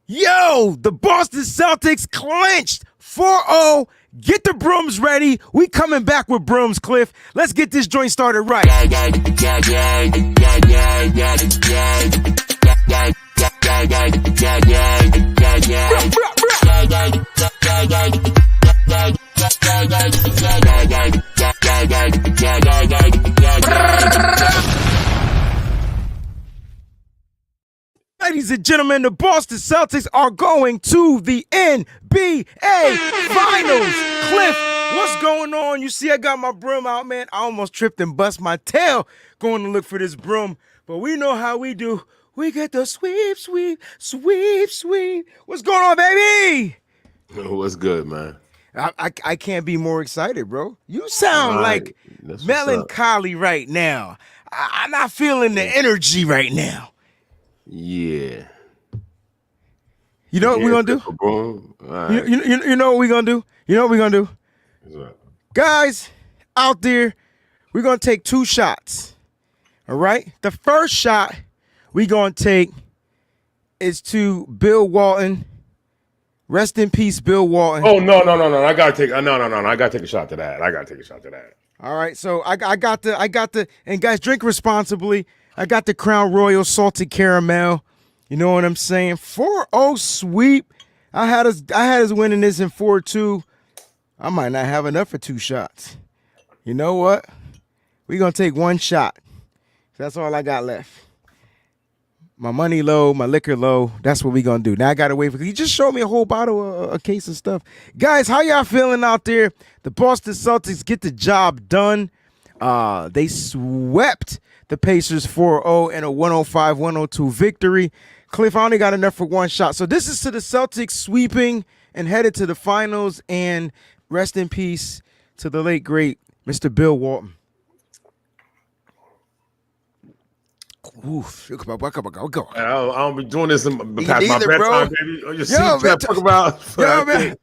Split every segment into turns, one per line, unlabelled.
Yo, the Boston Celtics clinched 4-0. Get the brooms ready. We coming back with brooms, Cliff. Let's get this joint started right. Ladies and gentlemen, the Boston Celtics are going to the NBA Finals. Cliff, what's going on? You see I got my broom out, man. I almost tripped and bust my tail going to look for this broom. But we know how we do. We get the sweep, sweep, sweep, sweep. What's going on, baby?
What's good, man?
I can't be more excited, bro. You sound like melancholy right now. I'm not feeling the energy right now.
Yeah.
You know what we're gonna do? Right. You know what we're gonna do? You know what we're gonna do? Guys out there, we're gonna take two shots. All right? The first shot we're gonna take is to Bill Walton. Rest in peace, Bill Walton.
Oh no. I gotta take I gotta take a shot to that.
All right, so I got the and guys, drink responsibly. I got the Crown Royal salted caramel. You know what I'm saying? 4-0 sweep. I had us winning this in 4-2. I might not have enough for two shots. You know what? We're going to take one shot. That's all I got left. My money low, my liquor low. That's what we're going to do. Now I got to wait for you. Just showed me a whole bottle, a case of stuff. Guys, how y'all feeling out there? The Boston Celtics get the job done. They swept the Pacers 4-0 in a 105-102 victory. Cliff, I only got enough for one shot. So this is to the Celtics sweeping and headed to the finals. And rest in peace to the late, great Mr. Bill Walton. Oof. Go.
I don't be doing this past my bedtime, baby. You see what I'm talking about?
Yo, man.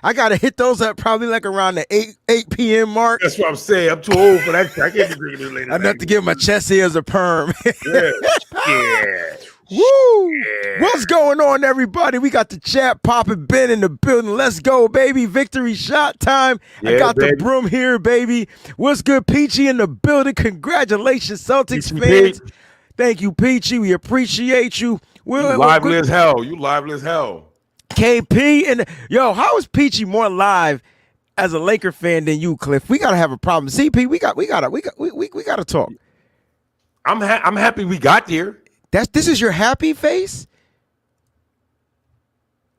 I got to hit those up probably like around the 8 p.m. mark.
That's what I'm saying. I'm too old for that. I can't be drinking this later.
Enough to give my chest hairs a perm.
Yeah.
Woo! Yeah. What's going on, everybody? We got the chat popping, Ben in the building. Let's go, baby. Victory shot time. Yeah, I got the broom here, baby. What's good, Peachy in the building? Congratulations, Celtics fans. Pete. Thank you, Peachy. We appreciate you.
You lively as hell.
KP and yo, how is Peachy more live as a Laker fan than you, Cliff? We gotta have a problem. CP, we gotta talk.
I'm happy we got there.
This is your happy face?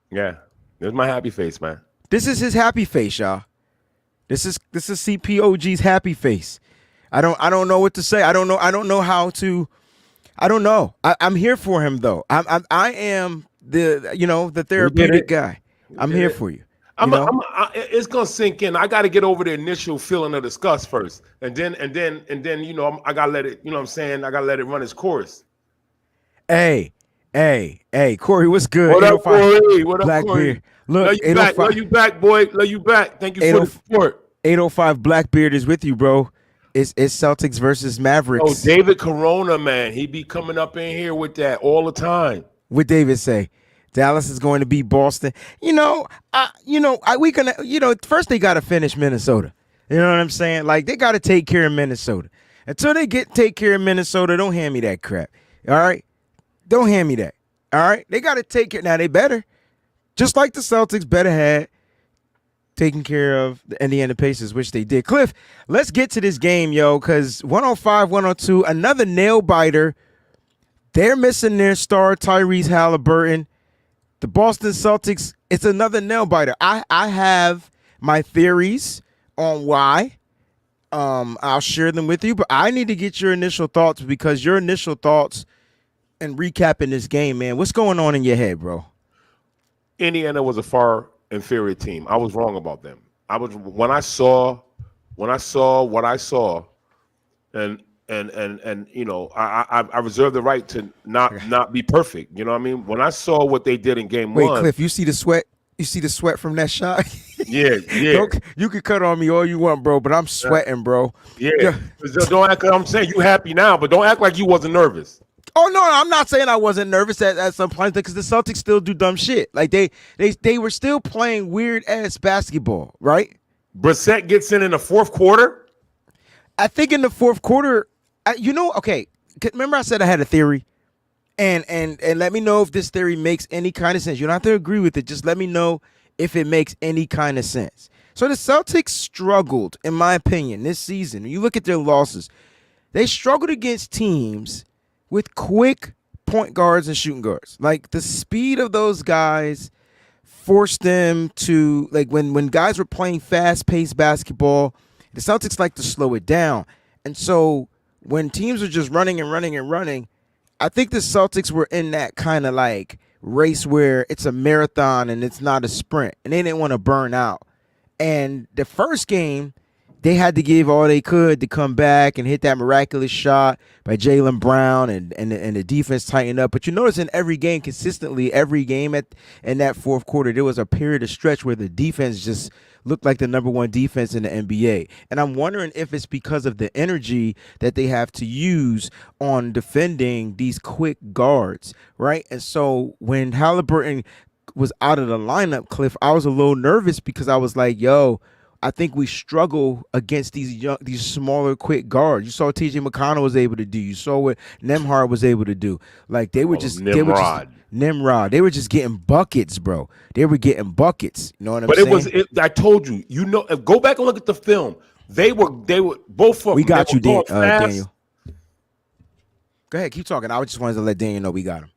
Yeah. This is my happy face, man.
This is his happy face, y'all. This is CPOG's happy face. I don't know what to say. I don't know how to. I don't know. I'm here for him though. I am the therapeutic guy. I'm here for you.
It's gonna sink in. I got to get over the initial feeling of disgust first, and then I gotta let it. You know what I'm saying? I gotta let it run its course.
Hey, Corey, what's good?
What up, Corey? What up,
Blackbeard?
Look, love you back, boy. Love you back. Thank you for the support.
805 Blackbeard is with you, bro. It's Celtics versus Mavericks.
Oh, David Corona, man. He be coming up in here with that all the time.
What David say? Dallas is going to beat Boston. First they got to finish Minnesota. You know what I'm saying? Like, they got to take care of Minnesota. Until they take care of Minnesota, don't hand me that crap. All right? Don't hand me that. All right? They got to take it. Now, they better. Just like the Celtics better had taking care of the Indiana Pacers, which they did. Cliff, let's get to this game, yo, because 105-102, another nail-biter. They're missing their star, Tyrese Halliburton. The Boston Celtics, it's another nail-biter. I have my theories on why. I'll share them with you, but I need to get your initial thoughts because your initial thoughts and recapping this game, man. What's going on in your head, bro?
Indiana was a far inferior team. I was wrong about them. When I saw what I saw, and I reserve the right to not be perfect. You know what I mean? When I saw what they did in game one.
Wait, Cliff, you see the sweat? You see the sweat from that shot?
Yeah.
You can cut on me all you want, bro, but I'm sweating, bro.
Yeah. Don't act like I'm saying you happy now, but don't act like you wasn't nervous.
Oh no, I'm not saying I wasn't nervous at some point because the Celtics still do dumb shit. Like they were still playing weird ass basketball, right?
Brissett gets in the fourth quarter.
I think in the fourth quarter, okay. Remember I said I had a theory, and let me know if this theory makes any kind of sense. You don't have to agree with it. Just let me know if it makes any kind of sense. So the Celtics struggled, in my opinion, this season. When you look at their losses, they struggled against teams with quick point guards and shooting guards. Like the speed of those guys forced them to, like when guys were playing fast-paced basketball, the Celtics like to slow it down. And so when teams are just running and running and running, I think the Celtics were in that kind of like race where it's a marathon and it's not a sprint, and they didn't want to burn out. And the first game, they had to give all they could to come back and hit that miraculous shot by Jaylen Brown, and the defense tightened up. But you notice in every game, consistently, every game in that fourth quarter, there was a period of stretch where the defense just looked like the number one defense in the NBA. And I'm wondering if it's because of the energy that they have to use on defending these quick guards, right? And so when Halliburton was out of the lineup, Cliff, I was a little nervous because I was like, yo, I think we struggle against these smaller, quick guards. You saw what T.J. McConnell was able to do. You saw what Nembhard was able to do. Like they were Nimrod. They were just getting buckets, bro. They were getting buckets. You know what I'm saying?
I told you. You know, go back and look at the film. They were both of them.
We got you, Daniel. Go ahead, keep talking. I just wanted to let Daniel know we got him.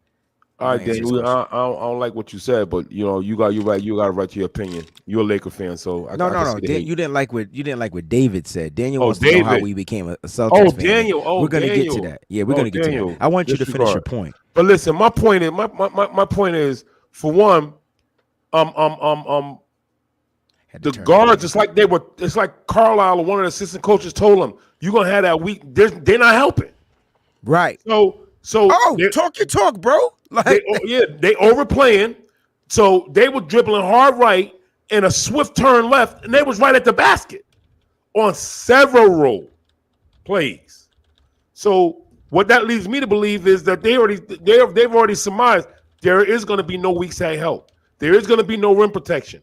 All right, Daniel. I don't like what you said, but you got to write your opinion. You're a Laker fan, so
no. You didn't like what David said. Daniel wants to know how we became a Celtics fan.
Daniel.
We're gonna get to that. Yeah, we're gonna get to that. I want you to finish your point.
But listen, my point is, for one, the guards, it's like Carlisle or one of the assistant coaches told them, you're gonna have that week. They're not helping.
Right.
So
talk your talk, bro.
Like they overplaying. So they were dribbling hard right and a swift turn left, and they was right at the basket on several plays. So what that leads me to believe is that they've already surmised there is going to be no weak side help. There is going to be no rim protection.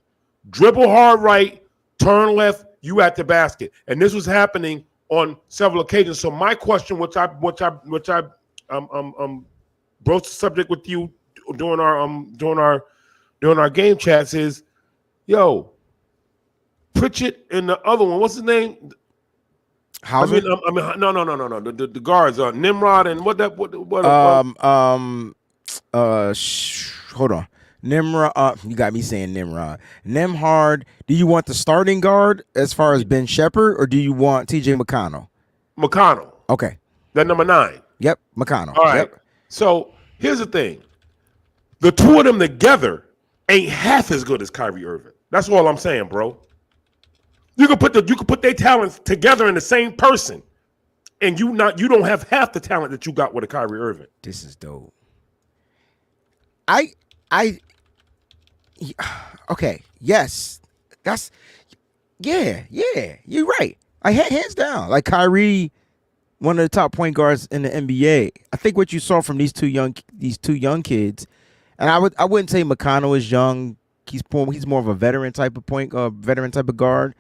Dribble hard right, turn left, you at the basket, and this was happening on several occasions. So my question, which I broached the subject with you during our game chats, is, yo, Pritchett and the other one, what's his name?
Hauser?
No. The guards, Nimrod and
hold on. Nimrod, you got me saying Nimrod. Nembhard, do you want the starting guard as far as Ben Shepherd, or do you want T.J. McConnell?
McConnell.
Okay.
That number 9.
Yep, McConnell.
All right.
Yep.
So here's the thing. The two of them together ain't half as good as Kyrie Irving. That's all I'm saying, bro. You can put their talents together in the same person, and you don't have half the talent that you got with a Kyrie Irving.
This is dope. Okay, yes. You're right. I hands down. Like Kyrie, one of the top point guards in the NBA. I think what you saw from these two young kids, and I wouldn't say McConnell is young. He's more of a veteran type of guard.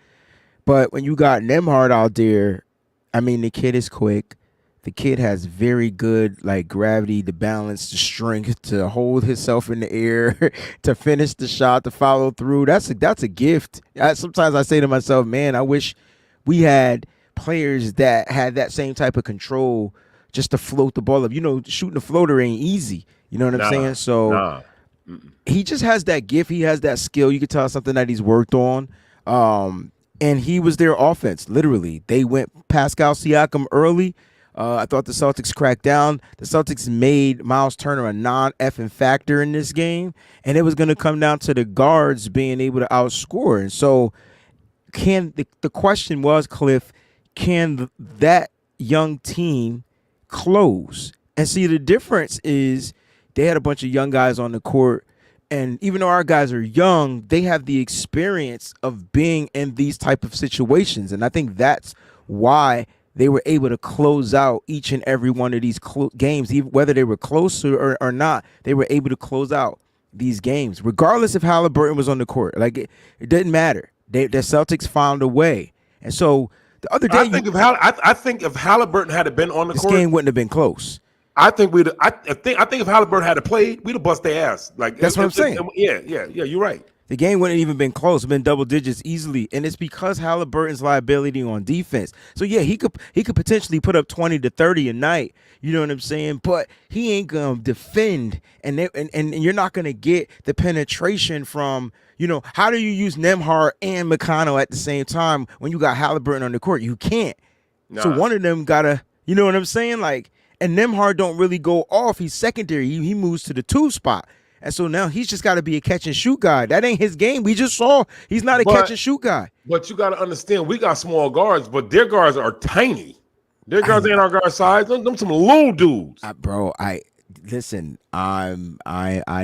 But when you got Nembhard out there, I mean, the kid is quick. The kid has very good gravity, the balance, the strength to hold himself in the air, to finish the shot, to follow through. That's a gift. Sometimes I say to myself, man, I wish we had players that had that same type of control just to float the ball up. Shooting the floater ain't easy. You know what I'm saying? So he just has that gift. He has that skill. You can tell something that he's worked on. And he was their offense, literally. They went Pascal Siakam early. I thought the Celtics cracked down. The Celtics made Miles Turner a non-effing factor in this game, and it was going to come down to the guards being able to outscore. And so the question was, Cliff, can that young team close? And see, the difference is they had a bunch of young guys on the court, and even though our guys are young, they have the experience of being in these type of situations. And I think that's why they were able to close out each and every one of these games, even whether they were close or not. They were able to close out these games, regardless if Halliburton was on the court. Like it didn't matter. The Celtics found a way, and so the other day,
I think if Halliburton had been on the
this
court,
game wouldn't have been close.
I think if Halliburton had played, we'd have bust their ass. Like
that's what I'm saying.
Yeah. You're right.
The game wouldn't even been close. Been double digits easily, and it's because Halliburton's liability on defense. So yeah, he could potentially put up 20 to 30 a night. You know what I'm saying? But he ain't gonna defend, and you're not gonna get the penetration from. How do you use Nembhard and McConnell at the same time when you got Halliburton on the court? You can't. Nah. So one of them gotta. You know what I'm saying? Like, and Nembhard don't really go off. He's secondary. He moves to the 2 spot. And so now he's just got to be a catch and shoot guy. That ain't his game. We just saw he's not a catch and shoot guy.
But you got to understand, we got small guards, but their guards are tiny. Their guards ain't our guard size. Them some little dudes.
Bro, listen. I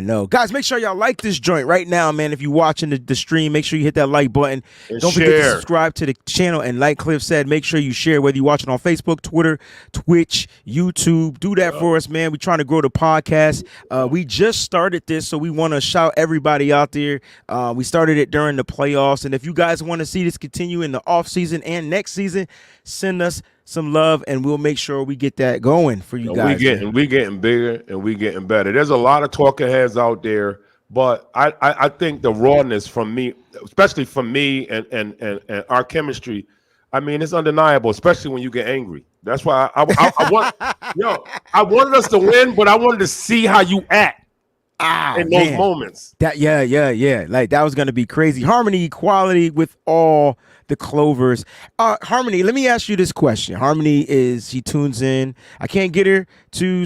know, guys. Make sure y'all like this joint right now, man. If you're watching the stream, make sure you hit that like button.
And
don't forget to subscribe to the channel. And like Cliff said, make sure you share whether you're watching on Facebook, Twitter, Twitch, YouTube. Do that for us, man. We're trying to grow the podcast. We just started this, so we want to shout everybody out there. We started it during the playoffs, and if you guys want to see this continue in the off season and next season, send us some love, and we'll make sure we get that going for you guys.
We getting bigger and we getting better. There's a lot of talking heads out there, but I think the rawness from me, especially from me and our chemistry, I mean, it's undeniable, especially when you get angry. That's why I wanted us to win, but I wanted to see how you act in those moments.
Yeah. Like that was gonna be crazy. Harmony, equality with all the Clovers. Harmony, let me ask you this question. Harmony she tunes in. I can't get her to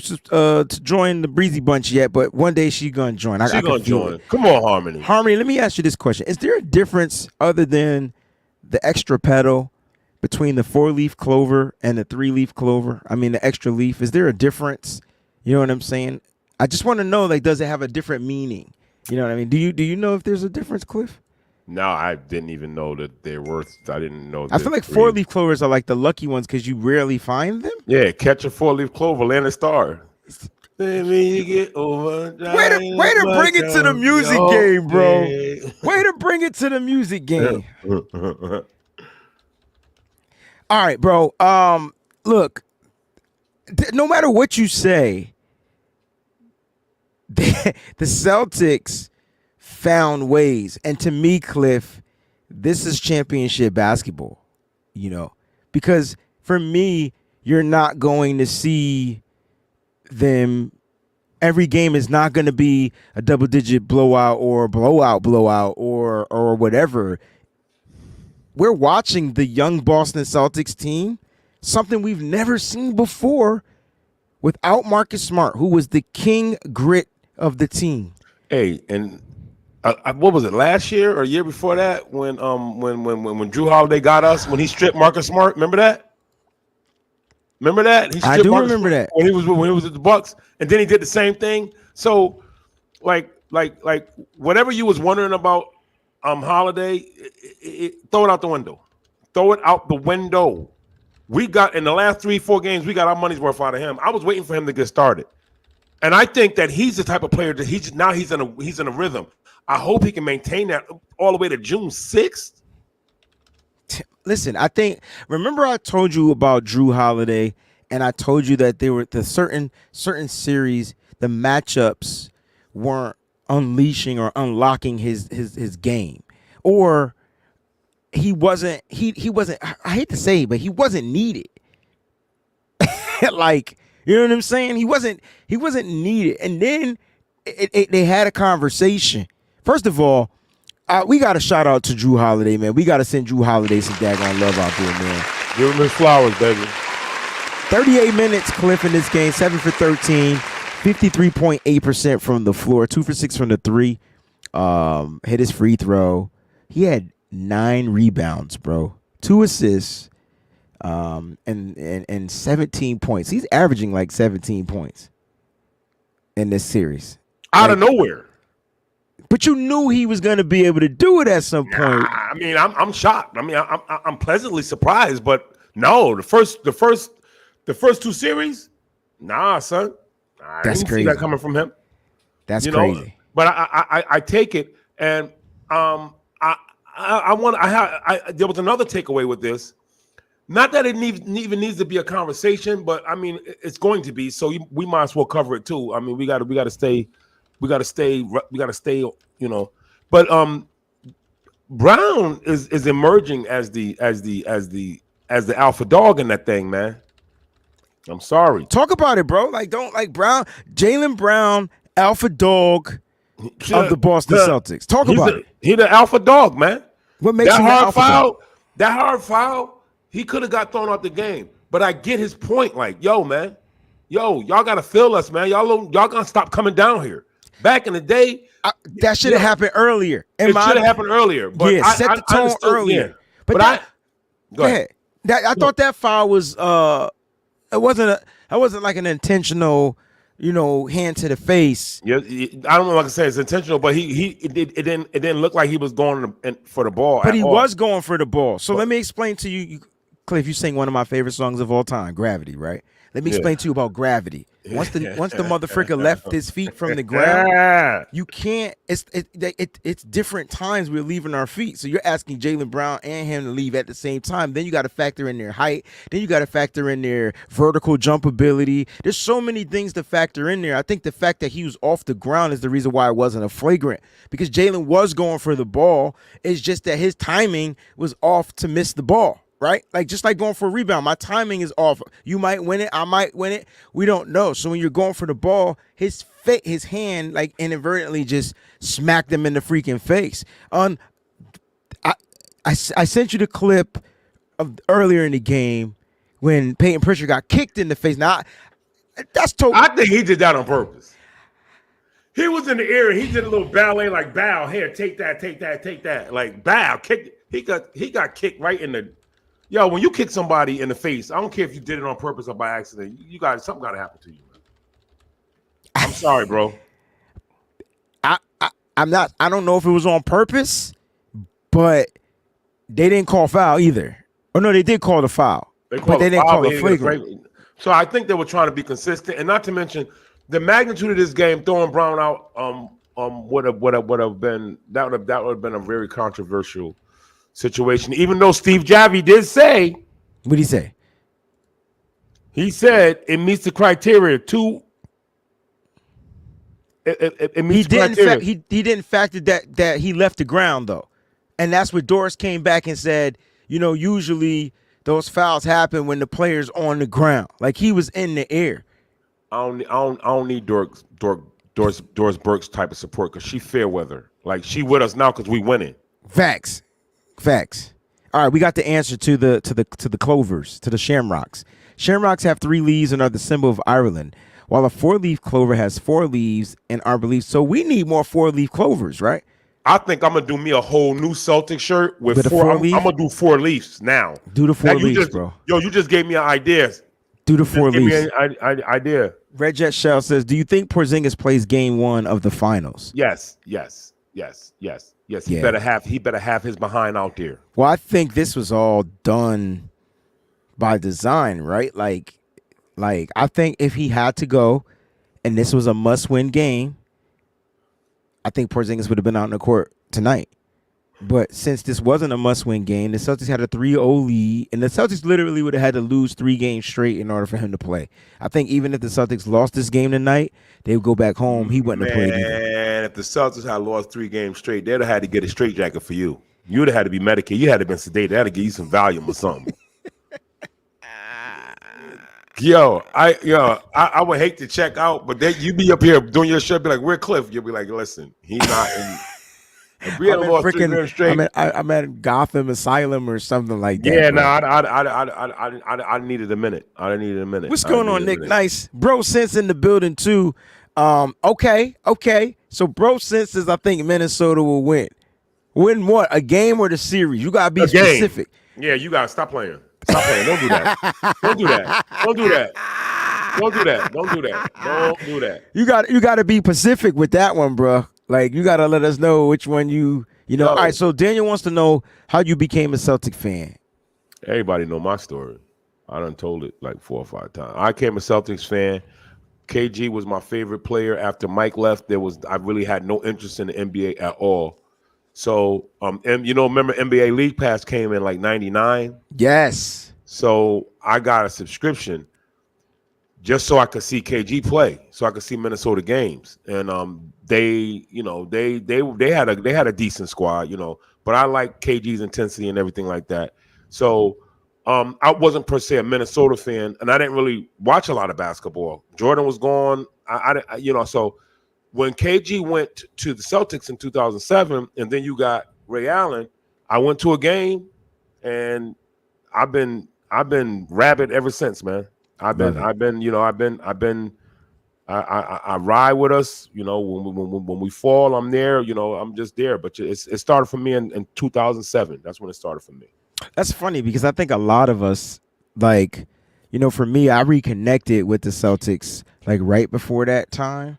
join the Breezy Bunch yet, but one day she's gonna join.
She's gonna join. Come on, Harmony.
Harmony, let me ask you this question. Is there a difference other than the extra petal between the 4-leaf clover and the 3-leaf clover? I mean, the extra leaf. Is there a difference? You know what I'm saying? I just want to know, like, does it have a different meaning? You know what I mean? Do you know if there's a difference, Cliff?
No, I didn't even know that they're worth. I didn't know.
I feel like 4-leaf clovers are like the lucky ones because you rarely find them.
Yeah, catch a 4-leaf clover, land a star. Let me get over.
Way to bring it to the music game, bro. Way to bring it to the music game. All right, bro. Look, no matter what you say, the Celtics found ways, and to me, Cliff, this is championship basketball, because for me, you're not going to see them. Every game is not going to be a double-digit blowout or blowout or whatever. We're watching the young Boston Celtics team, something we've never seen before, without Marcus Smart, who was the king grit of the team.
Hey, and what was it, last year or year before that when Drew Holiday got us, when he stripped Marcus Smart? Remember that? He
I do
Marcus
remember that
when he was at the Bucks, and then he did the same thing. So, like whatever you was wondering about Holiday, throw it out the window. Throw it out the window. We got in the last 3-4 games, we got our money's worth out of him. I was waiting for him to get started, and I think that he's the type of player that he's in a rhythm. I hope he can maintain that all the way to June 6th.
Listen, remember I told you about Drew Holiday, and I told you that there were the certain series, the matchups weren't unleashing or unlocking his game, or he wasn't. I hate to say it, but he wasn't needed. Like, you know what I'm saying? He wasn't needed, and then they had a conversation. First of all, we got to shout out to Drew Holiday, man. We got to send Drew Holiday some daggone love out there, man.
Give him his flowers, baby.
38 minutes, Cliff, in this game. 7 for 13, 53.8% from the floor, 2 for 6 from the 3. Hit his free throw. He had 9 rebounds, bro. 2 assists, and 17 points. He's averaging like 17 points in this series.
Out of nowhere.
But you knew he was going to be able to do it at some point.
I mean, I'm shocked. I mean, I'm pleasantly surprised, but No, the first two series, nah, son. I
That's
didn't see
crazy.
that coming from him.
That's
You
crazy.
know, but I take it, and there was another takeaway with this. Not that it even needs to be a conversation, but I mean it's going to be. So we might as well cover it too. I mean we got to stay. You know, but Brown is emerging as the alpha dog in that thing, man. I'm sorry.
Talk about it, bro. Like Brown, Jaylen Brown, alpha dog of the Boston Celtics. Talk about it.
He the alpha dog, man.
What makes him
that
alpha dog?
That hard foul, he could have got thrown out the game. But I get his point. Like, yo, man, y'all gotta feel us, man. Y'all gotta stop coming down here. Back in the day,
that should have happened earlier.
It should have happened earlier. But
yeah, set the tone earlier.
Yeah.
But
go ahead.
I thought that foul was it wasn't like an intentional, hand to the face.
Yeah, I don't know what I can say. It's intentional, but it didn't look like he was going for the ball.
But he was going for the ball. So let me explain to you, Cliff. You sing one of my favorite songs of all time, "Gravity," right? Let me explain to you about gravity. Once the motherfucker left his feet from the ground, you can't. It's different times we're leaving our feet. So you're asking Jaylen Brown and him to leave at the same time. Then you got to factor in their height. Then you got to factor in their vertical jump ability. There's so many things to factor in there. I think the fact that he was off the ground is the reason why it wasn't a flagrant, because Jaylen was going for the ball. It's just that his timing was off to miss the ball. Right? Like just like going for a rebound. My timing is off. You might win it. I might win it. We don't know. So when you're going for the ball, his hand like inadvertently just smacked him in the freaking face. I sent you the clip of earlier in the game when Peyton Pritchard got kicked in the face. Now that's total.
I think he did that on purpose. He was in the air. He did a little ballet like bow. Here, take that. Like bow. Kick. He got kicked right in the. Yo, when you kick somebody in the face, I don't care if you did it on purpose or by accident. Something got to happen to you, man. I'm sorry, bro.
I don't know if it was on purpose, but they didn't call foul either. Oh no, they did call the foul, but they didn't call it flagrant.
So I think they were trying to be consistent, and not to mention the magnitude of this game. Throwing Brown out would have been a very controversial situation, even though Steve Javi did say.
What did he say?
He said it meets the criteria. It meets the criteria.
He didn't factor that he left the ground though, and that's what Doris came back and said. Usually those fouls happen when the player's on the ground, like he was in the air.
I don't need Doris Burke's type of support because she fair weather. Like she with us now because we winning.
Facts. All right, we got the answer to the clovers, to the shamrocks. Shamrocks have 3 leaves and are the symbol of Ireland, while a 4-leaf clover has 4 leaves and are believed. So we need more 4-leaf clovers, right?
I think I'm gonna do me a whole new Celtic shirt with
4
leaves. I'm gonna do 4 leaves now.
Do the 4 leaves, bro.
Yo, you just gave me an idea.
Do the 4 leaves.
Give me an idea.
Red Jet Shell says, "Do you think Porzingis plays Game 1 of the finals?"
Yes. He better have his behind out there.
Well, I think this was all done by design, right? Like I think if he had to go, and this was a must-win game, I think Porzingis would have been out in the court tonight. But since this wasn't a must-win game, the Celtics had a 3-0 lead, and the Celtics literally would have had to lose 3 games straight in order for him to play. I think even if the Celtics lost this game tonight, they would go back home. He wouldn't have played either.
Man, if the Celtics had lost 3 games straight, they'd have had to get a straitjacket for you. You would have had to be medicated. You had to been sedated. They had to give you some Valium or something. I would hate to check out, but you be up here doing your show, be like, "Where Cliff?" You'll be like, "Listen, he's not in." If we had lost 3 games straight,
I'm at Gotham Asylum or something like that.
Yeah, no, I needed a minute.
What's going on, Nick? Nice. Bro Sense in the building too. Okay. So Bro Sense says I think Minnesota will win. Win what? A game or the series? You gotta be specific.
Yeah, you gotta stop playing. Stop playing. Don't do that. Don't do that. Don't do that. Don't do that. Don't do that. Don't do that.
You got to be specific with that one, bro. Like you got to let us know which one you know. All right. So Daniel wants to know how you became a Celtic fan.
Everybody know my story. I done told it like 4 or 5 times. I became a Celtics fan. KG was my favorite player. After Mike left, I really had no interest in the NBA at all. So, and remember NBA League Pass came in like '99.
Yes.
So I got a subscription just so I could see KG play, so I could see Minnesota games. And they had a decent squad, but I like KG's intensity and everything like that. So I wasn't per se a Minnesota fan, and I didn't really watch a lot of basketball. Jordan was gone. So when KG went to the Celtics in 2007, and then you got Ray Allen, I went to a game, and I've been rabid ever since, man. I ride with us, when we fall, I'm there, I'm just there. But it started for me in 2007. That's when it started for me.
That's funny because I think a lot of us, like, for me, I reconnected with the Celtics like right before that time,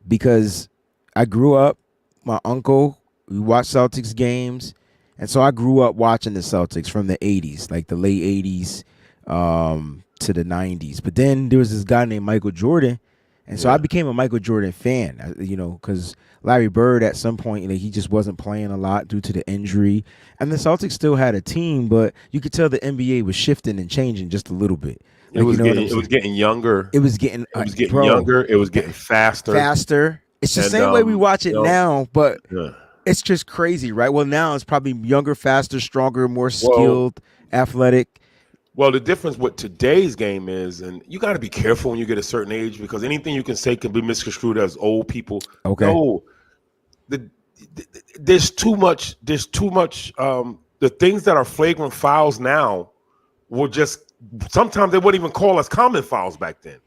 because I grew up, my uncle, we watched Celtics games, and so I grew up watching the Celtics from the 80s, like the late 80s to the 90s. But then there was this guy named Michael Jordan, and so I became a Michael Jordan fan, because Larry Bird at some point, he just wasn't playing a lot due to the injury. And the Celtics still had a team, but you could tell the NBA was shifting and changing just a little bit.
It was getting younger.
It was getting
younger. It was getting faster.
It's the same way we watch it now, but it's just crazy, right? Well, now it's probably younger, faster, stronger, more skilled, athletic.
Well, the difference with today's game is, and you got to be careful when you get a certain age, because anything you can say can be misconstrued as old people.
Okay.
No, there's too much. The things that are flagrant fouls now were just, sometimes they wouldn't even call us common fouls back then.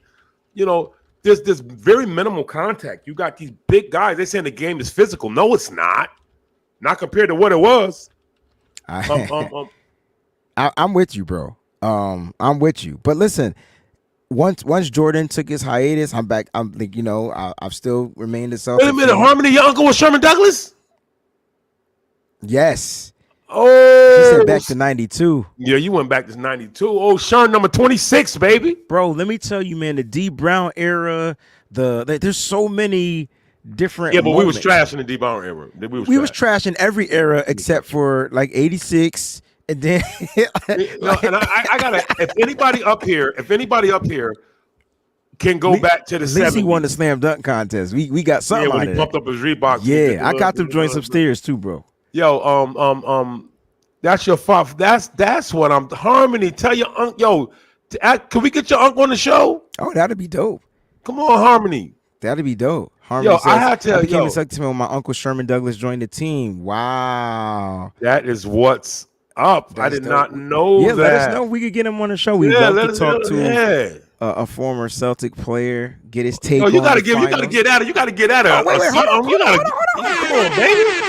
There's this very minimal contact. You got these big guys. They saying the game is physical. No, it's not. Not compared to what it was.
I'm with you, bro. I'm with you. But listen, once Jordan took his hiatus, I'm back. I'm like, I've still remained a Celtics.
Wait a minute, Harmony, your uncle was Sherman Douglas?
Yes.
Oh,
he said back to 92.
Yeah, you went back to 92. Oh, Sherman number 26, baby.
Bro, let me tell you, man, the D Brown era, there's so many different.
Yeah, but
moments.
we was trashing the D Brown era.
We was trashing every era except for like 86. And then
and I gotta, if anybody up here can go back to the 70s.
At least he won the slam dunk contest. We got something.
Yeah, when he pumped up his Reeboks.
Yeah, I got them joints upstairs too, bro.
Yo, that's your father. That's what I'm. Harmony, tell your uncle. Can we get your uncle on the show?
Oh, that'd be dope.
Come on, Harmony.
That'd be dope. Harmony says,
I had to.
I became a Celtics fan when my uncle Sherman Douglas joined the team. Wow,
that is what's up. I did not know that.
Let us know if we could get him on the show. We'd love to talk to a former Celtic player, get his take.
You gotta get at it. You gotta get at it.
Wait, hold on.
Come on, baby.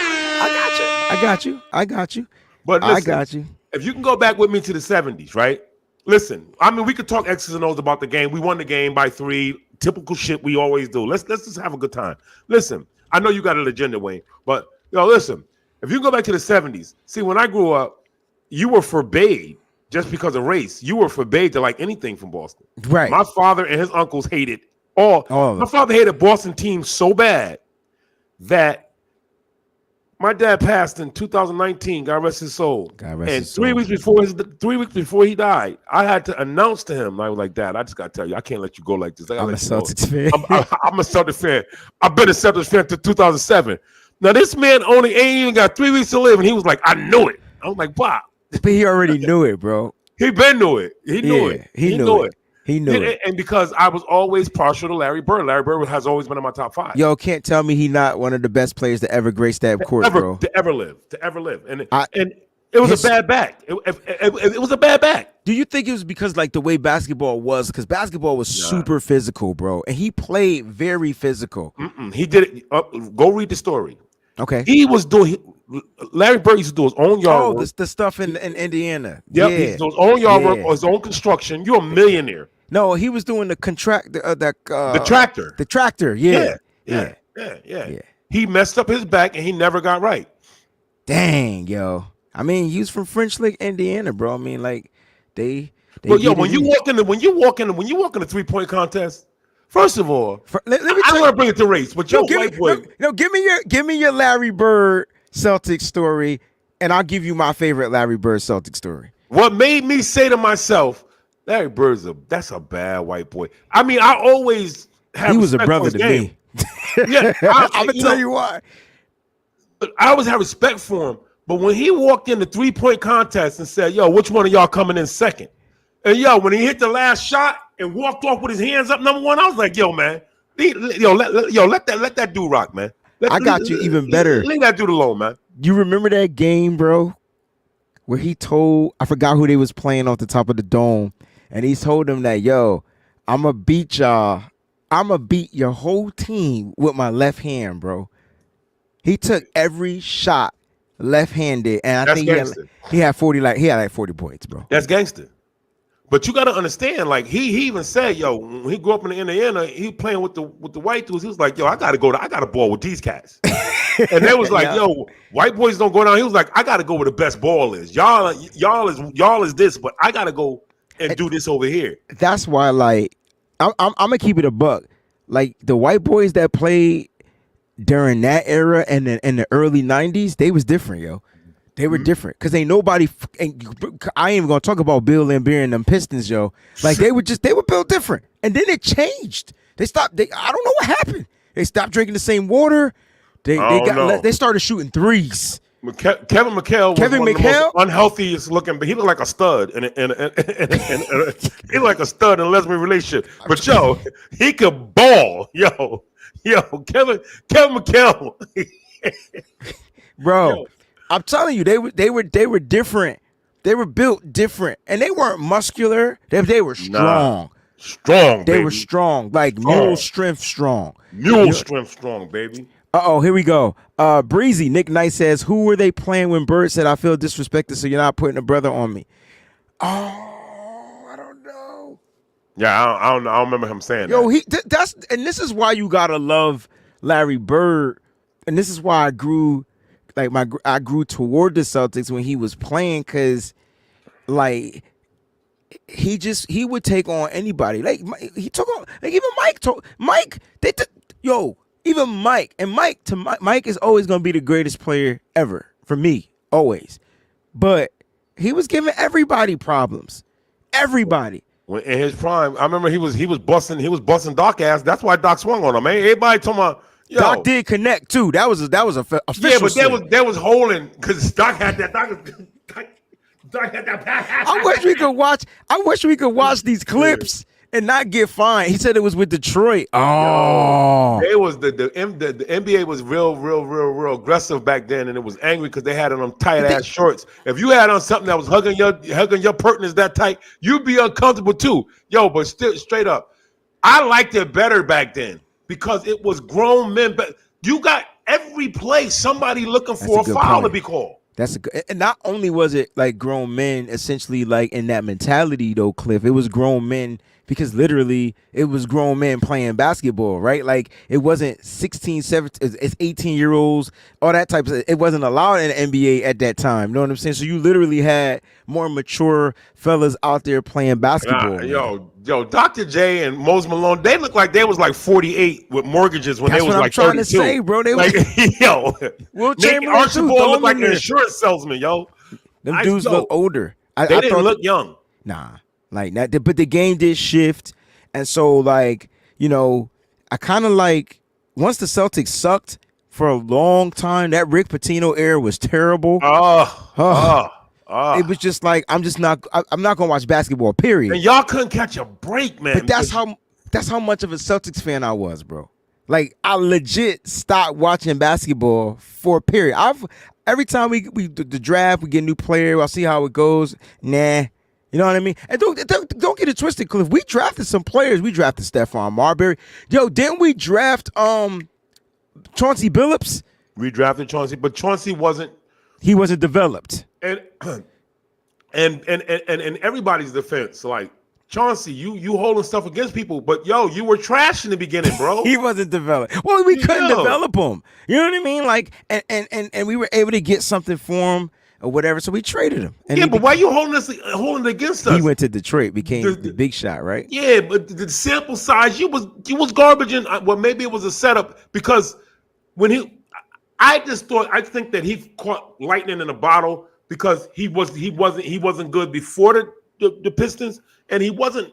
I got you.
But listen,
I got you.
If you can go back with me to the 70s, right? Listen, I mean, we could talk X's and O's about the game. We won the game by 3. Typical shit we always do. Let's just have a good time. Listen, I know you got an agenda, Wayne, but listen. If you go back to the 70s, see, when I grew up, you were forbade just because of race. You were forbade to like anything from Boston.
Right.
My father and his uncles hated all of them. My father hated Boston teams so bad that my dad passed in 2019. God rest his soul. And 3 weeks before he died, I had to announce to him. I was like, Dad, I just got to tell you, I can't let you go like this.
I'm a Celtics fan.
I'm a Celtics fan. I've been a Celtics fan since 2007. Now this man ain't even got 3 weeks to live, and he was like, I knew it. I was like, wow.
But he already knew it, bro.
He been knew it. He knew it.
He knew it. He knew it.
And because I was always partial to Larry Bird. Larry Bird has always been in my top 5.
Yo, can't tell me he not one of the best players to ever grace that court, bro.
To ever live. And it was a bad back. It was a bad back.
Do you think it was because like the way basketball was? Because basketball was super physical, bro. And he played very physical.
He did it. Go read the story.
Okay.
He was doing Larry Bird used to do his own yard work.
The stuff in Indiana.
Yep, he used to do his own yard work or his own construction. You're a millionaire.
No, he was doing the tractor. The tractor, yeah.
He messed up his back and he never got right.
Dang, yo. I mean, he was from French Lick, Indiana, bro. I mean, like, They
But yo,
did
when
it
you
in.
walk in the 3-point contest, first of all,
Let me
I
tell
don't
you.
want to bring it to race, but yo, white boy,
Give me your Larry Bird Celtics story, and I'll give you my favorite Larry Bird Celtics story.
what made me say to myself, Larry Bird's that's a bad white boy. I mean, I always have
He was a
respect for
brother
his
to
game.
me.
Yeah,
I'm gonna tell you why.
I always have respect for him. But when he walked in the 3-point contest and said, "Yo, which one of y'all coming in second?" And yo, when he hit the last shot and walked off with his hands up, number one, I was like, "Yo, man, let that dude rock, man.
I got you even better.
Leave that dude alone, man."
You remember that game, bro, where he told, I forgot who they was playing off the top of the dome, and he told them that, yo, I'm gonna beat y'all. I'm gonna beat your whole team with my left hand, bro. He took every shot left-handed, and I
That's
think
gangster.
he had 40 points, bro.
That's gangster. But you got to understand, like he even said, yo, when he grew up in the Indiana, he playing with the white dudes. He was like, yo, I got to ball with these cats. And they was like,
Yeah.
yo, white boys don't go down. He was like, I got to go where the best ball is. Y'all is this, but I got to go and do this over here.
That's why, like, I'm gonna keep it a buck. Like the white boys that played during that era and in the early '90s, they was different, yo. They were different because ain't nobody. I ain't even gonna talk about Bill Laimbeer and them Pistons, yo. Like they were built different, and then it changed. They stopped. I don't know what happened. They stopped drinking the same water. They started shooting threes.
Kevin McHale was one of the most unhealthiest looking, but he looked like a stud and he looked like a stud in a lesbian relationship. But yo, he could ball, yo, Kevin McHale,
bro.
Yo.
I'm telling you, they were different. They were built different, and they weren't muscular. They were strong.
Strong.
They
baby.
were strong, like mule strength strong.
Strength strong, baby.
Here we go. Breezy, Nick Knight says, who were they playing when Bird said, I feel disrespected, so you're not putting a brother on me? Oh, I don't know.
Yeah, I don't know. I don't remember him saying
Yo,
that.
And this is why you gotta love Larry Bird, and this is why I grew toward the Celtics when he was playing, because like he would take on anybody. Like he took on, like even Mike. Even Mike, and Mike is always gonna be the greatest player ever for me, always. But he was giving everybody problems. Everybody.
When in his prime, I remember he was busting Doc ass. That's why Doc swung on him, man. Everybody talking about, yo.
Doc did connect too. That was official.
Yeah, but there was holding because Doc had that. Doc had that pass.
I wish we could watch these clips and not get fined. He said it was with Detroit. Oh,
it was the NBA was real aggressive back then, and it was angry because they had on them tight ass shorts. If you had on something that was hugging your pertinence that tight, you'd be uncomfortable too. Yo, but still, straight up, I liked it better back then because it was grown men. But you got every play somebody looking for a foul to be called.
That's and not only was it like grown men, essentially like in that mentality though, Cliff. It was grown men because literally it was grown men playing basketball, right? Like it wasn't 16, 17, it's 18-year-olds, all that type of. It wasn't allowed in the NBA at that time. You know what I'm saying? So you literally had more mature fellas out there playing basketball.
Yo, Dr. J and Mose Malone, they look like they was like 48 with mortgages when
That's
they was
what
like
I'm trying
32.
To say, bro. They
like, yo,
Will
Nick Archibald looked like an insurance salesman, yo.
Them dudes look older.
They didn't look young.
Nah, like that. But the game did shift, and so like I kind of like once the Celtics sucked for a long time. That Rick Pitino era was terrible. It was just like I'm not gonna watch basketball. Period.
And y'all couldn't catch a break, man.
But that's how much of a Celtics fan I was, bro. Like I legit stopped watching basketball for a period. Every time we the draft, we get a new player. I'll see how it goes. Nah. You know what I mean? And don't get it twisted, Cliff. We drafted some players. We drafted Stephon Marbury. Yo, didn't we draft Chauncey Billups?
We drafted Chauncey, but Chauncey wasn't.
He wasn't developed.
And everybody's defense, like Chauncey, you holding stuff against people, but yo, you were trash in the beginning, bro.
He wasn't developed. Well, we couldn't develop him. You know what I mean? Like, and we were able to get something for him. or whatever. So we traded him. And
yeah, but why you holding it against us?
He went to Detroit, became the big shot, right?
Yeah, but the sample size, you was garbage, and well, maybe it was a setup because when I think that he caught lightning in a bottle because he wasn't good before the Pistons, and he wasn't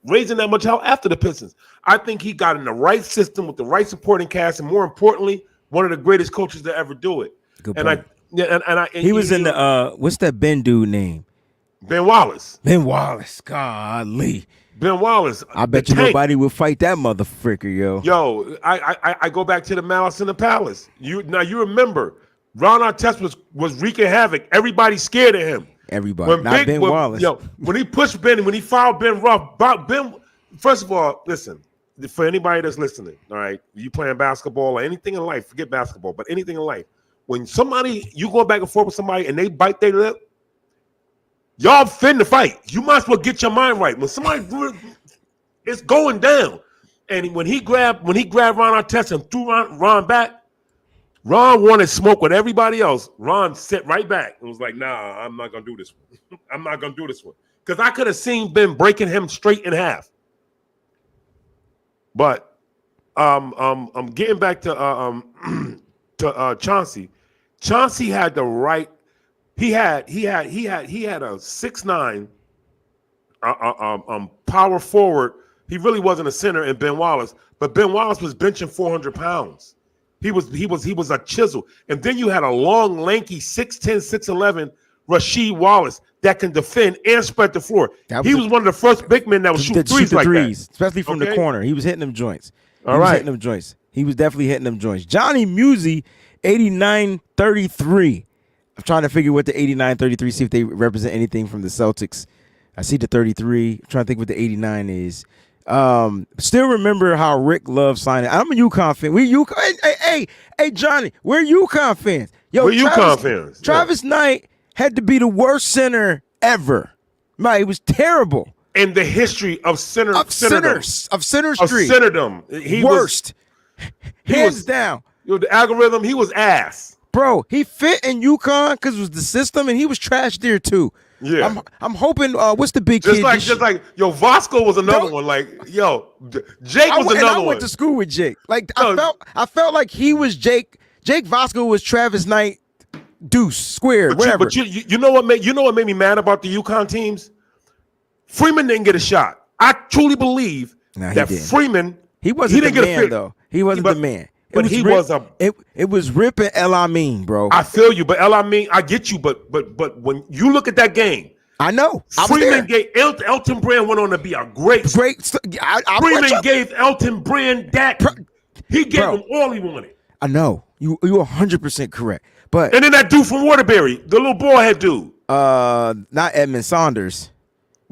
raising that much hell after the Pistons. I think he got in the right system with the right supporting cast, and more importantly, one of the greatest coaches to ever do it.
Good
and
point.
He
was in the what's that Ben dude name?
Ben Wallace.
Ben Wallace. Golly.
Ben Wallace.
I bet you nobody would fight that motherfucker, yo.
Yo, I go back to the Malice in the Palace. You remember Ron Artest was wreaking havoc. Everybody scared of him.
Everybody. Not Ben Wallace.
Yo, when he pushed Ben, when he fouled Ben Ruff, Ben. First of all, listen. For anybody that's listening, all right, you playing basketball or anything in life, forget basketball, but anything in life. When you go back and forth with somebody and they bite their lip, y'all finna fight. You might as well get your mind right. When somebody, it's going down. And when he grabbed Ron Artest and threw Ron back, Ron wanted smoke with everybody else. Ron sat right back and was like, "Nah, I'm not gonna do this one. I'm not gonna do this one." Because I could have seen Ben breaking him straight in half. But I'm getting back to Chauncey. Chauncey had the right. He had a 6'9" power forward. He really wasn't a center in Ben Wallace, but Ben Wallace was benching 400 pounds. He was a chisel. And then you had a long, lanky 6'10", 6'11" Rasheed Wallace that can defend and spread the floor. He was one of the first big men that was shooting threes like that.
Especially from the corner. He was hitting them joints. He was definitely hitting them joints. Johnny Musi, 89-33. I'm trying to figure what the 89-33, see if they represent anything from the Celtics. I see the 33. I'm trying to think what the 89 is. Still remember how Rick loved signing. I'm a UConn fan. Hey, Johnny, we're UConn fans. Yo,
we're UConn fans.
Travis Knight had to be the worst center ever. Man, he was terrible.
In the history of centerdom. He
worst. Hands down.
The algorithm, he was ass.
Bro, he fit in UConn because it was the system, and he was trash there too.
Yeah,
I'm hoping. What's the big kid?
Just like Vasco was another one. Like Jake was another one.
I went to school with Jake. Like I felt like he was Jake. Jake Vasco was Travis Knight, Deuce, Square, whatever.
But you know what made me mad about the UConn teams? Freeman didn't get a shot. I truly believe that Freeman.
He wasn't the man though. He wasn't the man.
But he was a.
It was Rip and El Amin, bro.
I feel you, but El Amin, I get you. But when you look at that game,
I know.
Freeman gave Elton Brand went on to be a great. Freeman gave Elton Brand that. He gave him all he wanted.
I know. You 100% correct. But
and then that dude from Waterbury, the little ball head dude.
Not Edmund Saunders.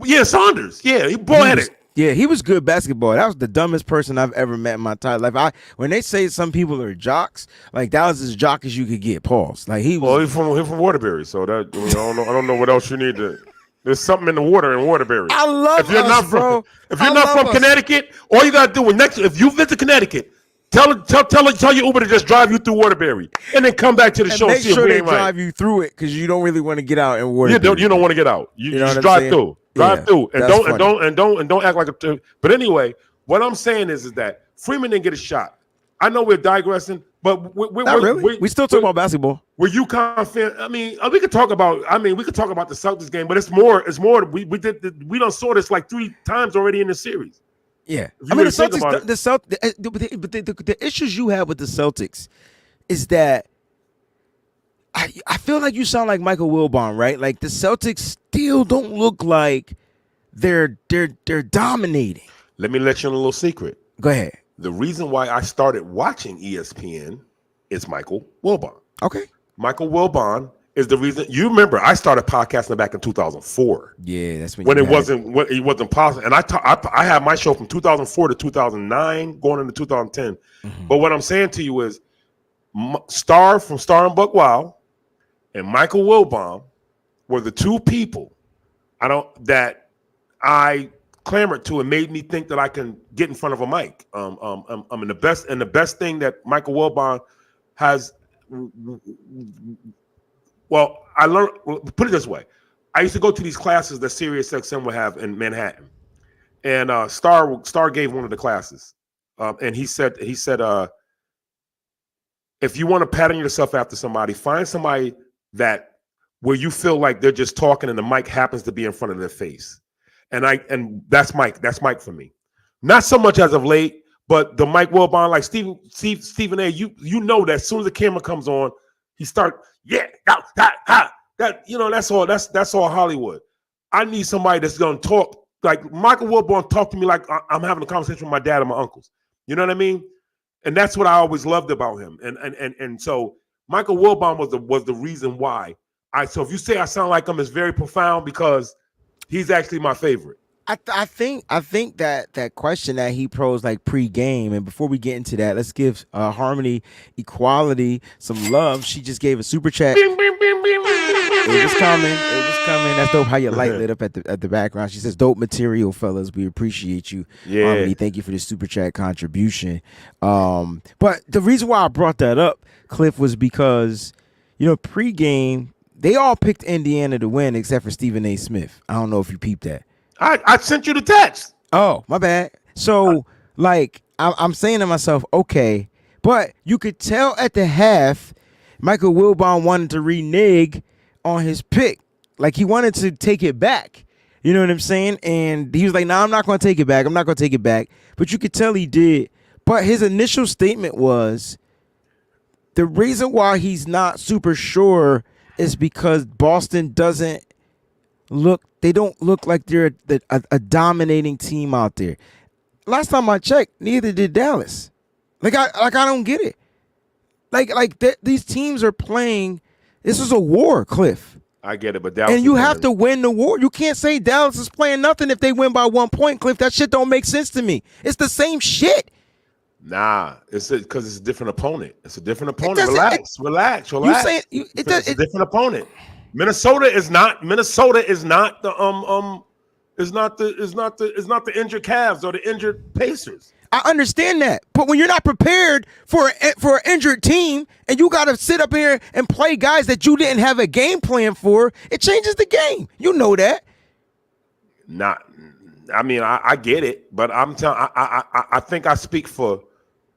Yeah, Saunders. Yeah, he ball headed.
Yeah, he was good basketball. That was the dumbest person I've ever met in my entire life. When they say some people are jocks, like that was as jock as you could get. Pause. Like he was.
Well, he's from Waterbury, so that I don't know what else you need to. There's something in the water in Waterbury.
I love bro.
If you're not from Connecticut, all you gotta do if you visit Connecticut, tell your Uber to just drive you through Waterbury, and then come back to the show.
Make
and see
sure
if we
they
ain't
drive you through it because you don't really want to get out in Waterbury.
You don't want to get out. You just drive through. Drive through and don't act like a. But anyway, what I'm saying is that Freeman didn't get a shot. I know we're digressing, but
we still talking about basketball.
We're UConn fan. I mean, we could talk about. the Celtics game, but it's more. We done saw this like 3 times already in the series.
Yeah, I mean the Celtics. The issues you have with the Celtics is that I feel like you sound like Michael Wilbon, right? Like the Celtics still don't look like they're dominating.
Let me let you in a little secret.
Go ahead.
The reason why I started watching ESPN is Michael Wilbon.
Okay.
Michael Wilbon is the reason. You remember I started podcasting back in 2004.
Yeah, that's when
it wasn't possible. And I had my show from 2004 to 2009, going into 2010. Mm-hmm. But what I'm saying to you is, Star from Star and Buck Wild and Michael Wilbon were the 2 people that I clamored to and made me think that I can get in front of a mic. I'm in the best thing that Michael Wilbon has Well, I learned. Put it this way: I used to go to these classes that SiriusXM would have in Manhattan, and Star gave one of the classes, and he said, if you want to pattern yourself after somebody, find somebody that where you feel like they're just talking and the mic happens to be in front of their face, and that's Mike. That's Mike for me. Not so much as of late, but the Mike Wilbon, like Stephen A. You know that as soon as the camera comes on, he start that you know that's all Hollywood. I need somebody that's gonna talk like Michael Wilbon talk to me like I'm having a conversation with my dad and my uncles. You know what I mean? And that's what I always loved about him. And so Michael Wilbon was the reason why. So if you say I sound like him, it's very profound because he's actually my favorite.
I think that question that he posed like pre-game, and before we get into that, let's give Harmony Equality some love. She just gave a super chat.
Bing, bing, bing, bing,
It was coming. That's dope. How your light lit up at the background. She says, "Dope material, fellas. We appreciate you,
Yeah.
Harmony. Thank you for the super chat contribution." But the reason why I brought that up, Cliff, was because pre-game they all picked Indiana to win except for Stephen A. Smith. I don't know if you peeped that.
I sent you the text.
Oh, my bad. So, I'm saying to myself, okay, but you could tell at the half, Michael Wilbon wanted to renege on his pick. Like, he wanted to take it back. You know what I'm saying? And he was like, nah, I'm not going to take it back. I'm not going to take it back. But you could tell he did. But his initial statement was the reason why he's not super sure is because Boston they don't look like they're a dominating team out there. Last time I checked, neither did Dallas. I don't get it. These teams are playing. This is a war, Cliff.
I get it, but Dallas
and you have to win the war. You can't say Dallas is playing nothing if they win by 1 point, Cliff. That shit don't make sense to me. It's the same shit.
Nah, it's because it's a different opponent. It's a different opponent. Relax.
You saying
It's a different opponent. Minnesota is not the injured Cavs or the injured Pacers.
I understand that, but when you're not prepared for an injured team and you got to sit up here and play guys that you didn't have a game plan for, it changes the game. You know that.
I get it, but I'm telling. I think I speak for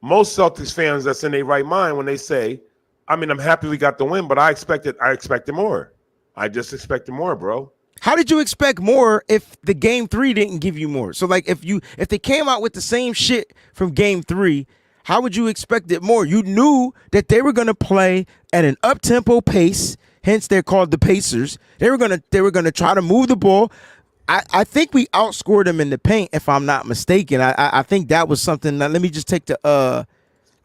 most Celtics fans that's in their right mind when they say, I'm happy we got the win, but I expected more. I just expected more, bro.
How did you expect more if the game 3 didn't give you more? So if they came out with the same shit from game 3, how would you expect it more? You knew that they were going to play at an up-tempo pace, hence they're called the Pacers. They were going to try to move the ball. I think we outscored them in the paint, if I'm not mistaken. I think that was something. Let me just take the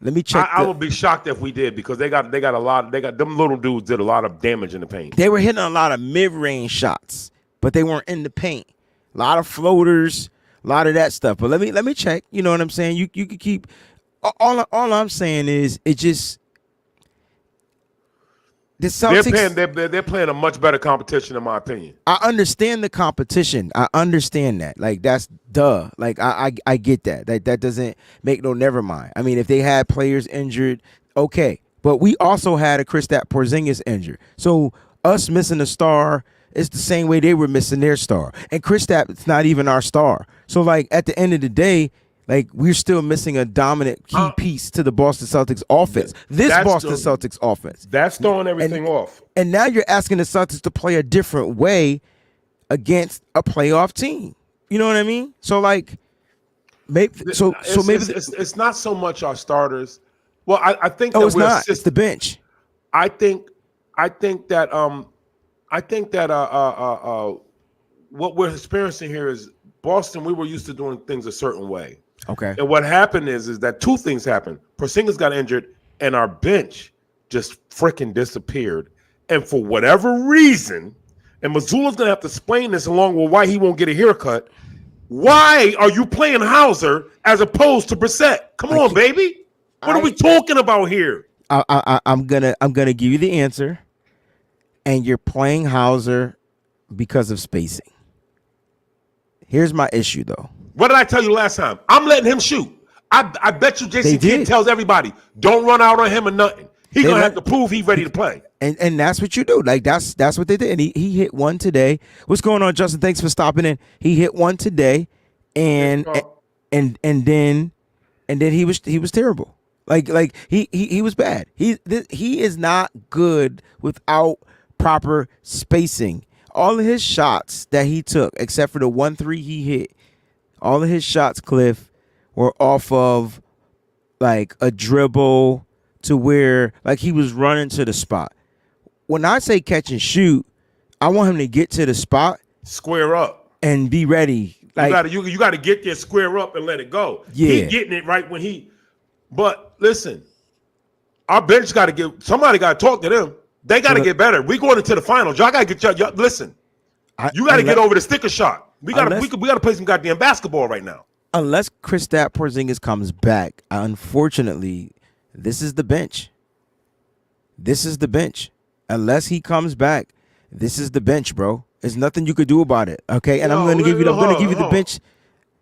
let me check.
I would be shocked if we did because they got a lot. They got them little dudes did a lot of damage in the paint.
They were hitting a lot of mid-range shots, but they weren't in the paint. A lot of floaters, a lot of that stuff. But let me check. You know what I'm saying? You could keep. All I'm saying is it just the Celtics.
They're playing a much better competition, in my opinion.
I understand the competition. I understand that. That's duh. I get that. That doesn't make no never mind. If they had players injured, okay. But we also had a Kristaps Porzingis injured. So us missing a star is the same way they were missing their star. And Kristaps is not even our star. So at the end of the day, we're still missing a dominant key piece to the Boston Celtics offense. Celtics offense.
That's throwing everything off.
And now you're asking the Celtics to play a different way against a playoff team. You know what I mean? So maybe
it's not so much our starters. Well, I think
it's not. It's the bench.
I think that what we're experiencing here is Boston. We were used to doing things a certain way.
Okay.
And what happened is that two things happened. Porzingis got injured, and our bench just freaking disappeared. And for whatever reason, and Mazzulla's going to have to explain this along with why he won't get a haircut. Why are you playing Hauser as opposed to Brissett? Come on, baby. What are we talking about here?
I'm gonna give you the answer, and you're playing Hauser because of spacing. Here's my issue, though.
What did I tell you last time? I'm letting him shoot. I bet you Jason Kidd tells everybody, don't run out on him or nothing. He's gonna have to prove he's ready to play.
And that's what you do. Like that's what they did. And he hit one today. What's going on, Justin? Thanks for stopping in. He hit one today, and then he was terrible. Like he was bad. He is not good without proper spacing. All of his shots that he took, except for the 1-3 he hit, all of his shots, Cliff, were off of like a dribble to where like he was running to the spot. When I say catch and shoot, I want him to get to the spot,
square up,
and be ready. Like
you got to get there, square up, and let it go.
Yeah,
he getting it right when he. But listen, our bench got to get. Somebody got to talk to them. They got to get better. We going into the finals. Y'all got to get y'all. Listen, you got to get over the sticker shot. We got to play some goddamn basketball right now.
Unless Kristaps Porzingis comes back, unfortunately, this is the bench. This is the bench. Unless he comes back, this is the bench, bro. There's nothing you could do about it. Okay, and I'm going to give you the bench.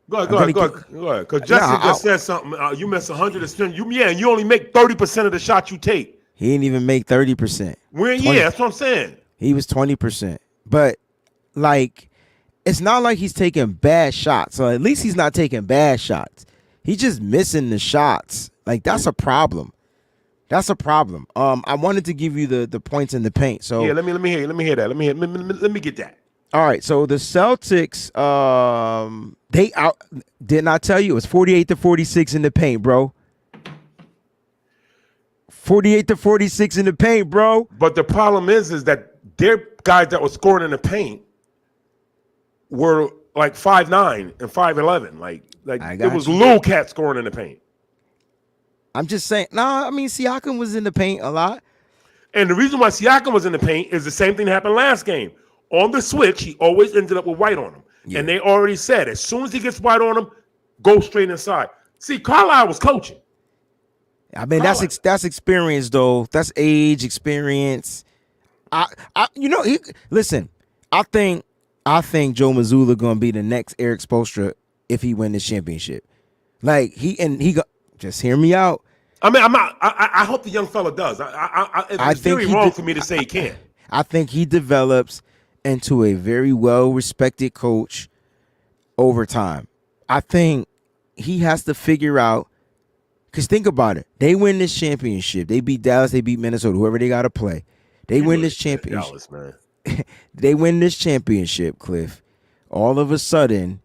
Go ahead. Because Justin just said something. You miss 100%. And you only make 30% of the shots you take.
He didn't even make 30%.
That's what I'm saying.
He was 20%. But like, it's not like he's taking bad shots. So at least he's not taking bad shots. He's just missing the shots. Like that's a problem. That's a problem. I wanted to give you the points in the paint. So
yeah, let me hear that. Let me get that.
All right. So the Celtics, didn't I tell you it was 48-46 in the paint, bro? 48-46 in the paint, bro.
But the problem is that their guys that were scoring in the paint were like 5'9" and 5'11". Like it was little cat scoring in the paint.
I'm just saying. I mean Siakam was in the paint a lot.
And the reason why Siakam was in the paint is the same thing that happened last game. On the switch, he always ended up with white on him. Yeah. And they already said, as soon as he gets white on him, go straight inside. See, Carlisle was coaching.
I mean, that's experience, though. That's age, experience. Listen, I think Joe Mazzulla going to be the next Eric Spoelstra if he win this championship. Like, just hear me out.
I mean, I hope the young fella does. It's very wrong for me to say he can't.
I think he develops into a very well-respected coach over time. I think he has to figure out, because think about it. They win this championship. They beat Dallas. They beat Minnesota, whoever they got to play. They win this championship.
Dallas, man.
They win this championship, Cliff. All of a sudden,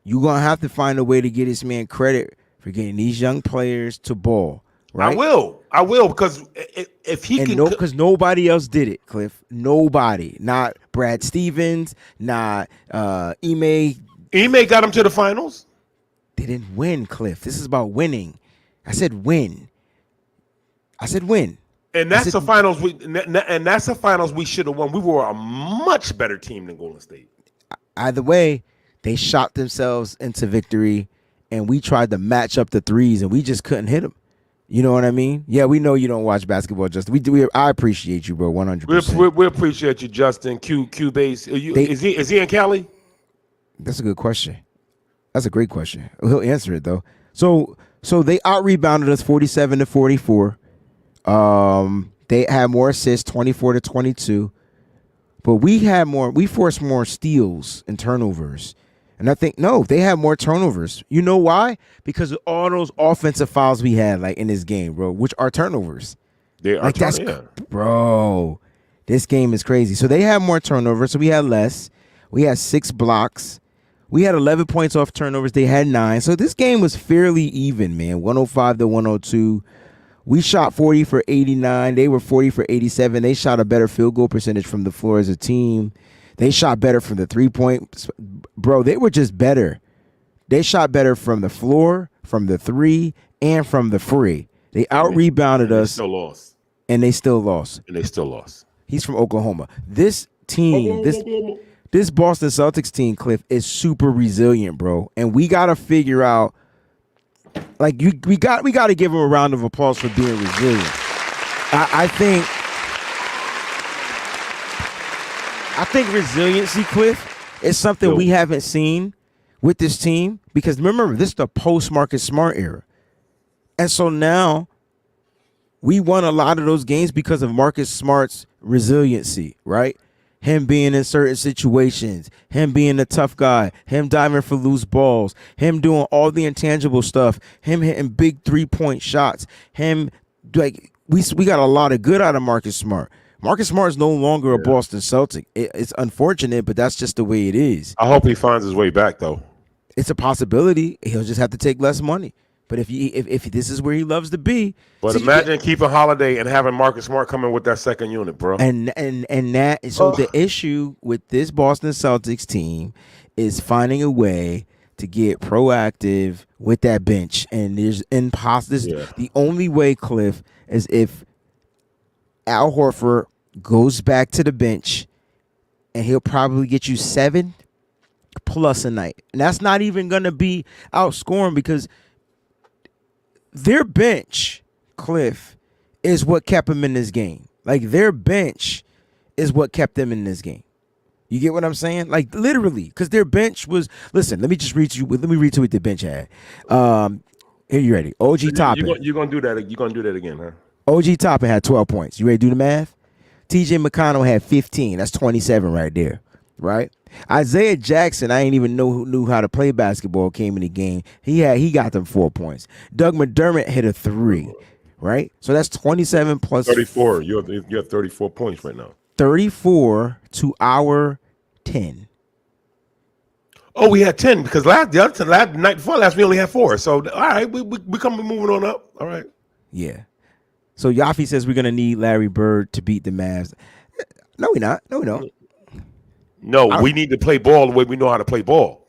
you're going to have to find a way to get this man credit for getting these young players to ball. Right?
I will, because if he can,
because nobody else did it, Cliff. Nobody, not Brad Stevens, not Ime.
Ime got him to the finals.
They didn't win, Cliff. This is about winning. I said win.
And that's the finals. That's the finals we should have won. We were a much better team than Golden State.
Either way, they shot themselves into victory, and we tried to match up the threes, and we just couldn't hit them. You know what I mean? Yeah, we know you don't watch basketball, Justin. I appreciate you, bro, 100%.
We appreciate you, Justin. Q base. Is he in Cali?
That's a good question. That's a great question. He'll answer it though. So they out rebounded us 47-44. They had more assists, 24-22. But we forced more steals and turnovers. And I think, no, they had more turnovers. You know why? Because of all those offensive fouls we had, like, in this game, bro, which are turnovers.
They are
Bro, this game is crazy. So they had more turnovers, so we had less. We had 6 blocks. We had 11 points off turnovers. They had 9. So this game was fairly even, man, 105-102. We shot 40 for 89. They were 40 for 87. They shot a better field goal percentage from the floor as a team. They shot better from the 3-point. Bro, they were just better. They shot better from the floor, from the 3, and from the free. They out-rebounded us. And they still lost. He's from Oklahoma. This team, this Boston Celtics team, Cliff, is super resilient, bro. And we got to figure out, like, we got to give them a round of applause for being resilient. I think resiliency, Cliff, is something we haven't seen with this team, because remember, this is the post-Marcus Smart era. And so now We won a lot of those games because of Marcus Smart's resiliency, right? Him being in certain situations, him being a tough guy, him diving for loose balls, him doing all the intangible stuff, him hitting big 3-point shots, him like we got a lot of good out of Marcus Smart. Marcus Smart is no longer a Boston Celtic. It's unfortunate, but that's just the way it is.
I hope he finds his way back, though.
It's a possibility. He'll just have to take less money. But if this is where he loves to be,
but imagine keeping Holiday and having Marcus Smart coming with that second unit, bro.
And that so the issue with this Boston Celtics team is finding a way to get proactive with that bench. And there's impossible. The only way, Cliff, is if Al Horford goes back to the bench, and he'll probably get you 7+ a night, and that's not even gonna be outscoring because their bench, Cliff, is what kept him in this game. Like, their bench is what kept them in this game. You get what I'm saying? Like, literally, because their bench was. Listen, let me read to you what the bench had. Here, you ready? OG Toppin.
You're gonna do that. You're gonna do that again, huh?
OG Toppin had 12 points. You ready to do the math? TJ McConnell had 15. That's 27 right there. Right? Isaiah Jackson, I ain't even know who knew how to play basketball, came in the game. He got them 4 points. Doug McDermott hit a 3, right? So that's 27 plus
34. You have 34 points right now.
34 to our 10.
Oh, we had 10 because last night before last we only had 4. So all right, we moving on up. All right.
Yeah. So Yafi says we're gonna need Larry Bird to beat the Mavs. No, we're not. No, we don't.
No, we need to play ball the way we know how to play ball.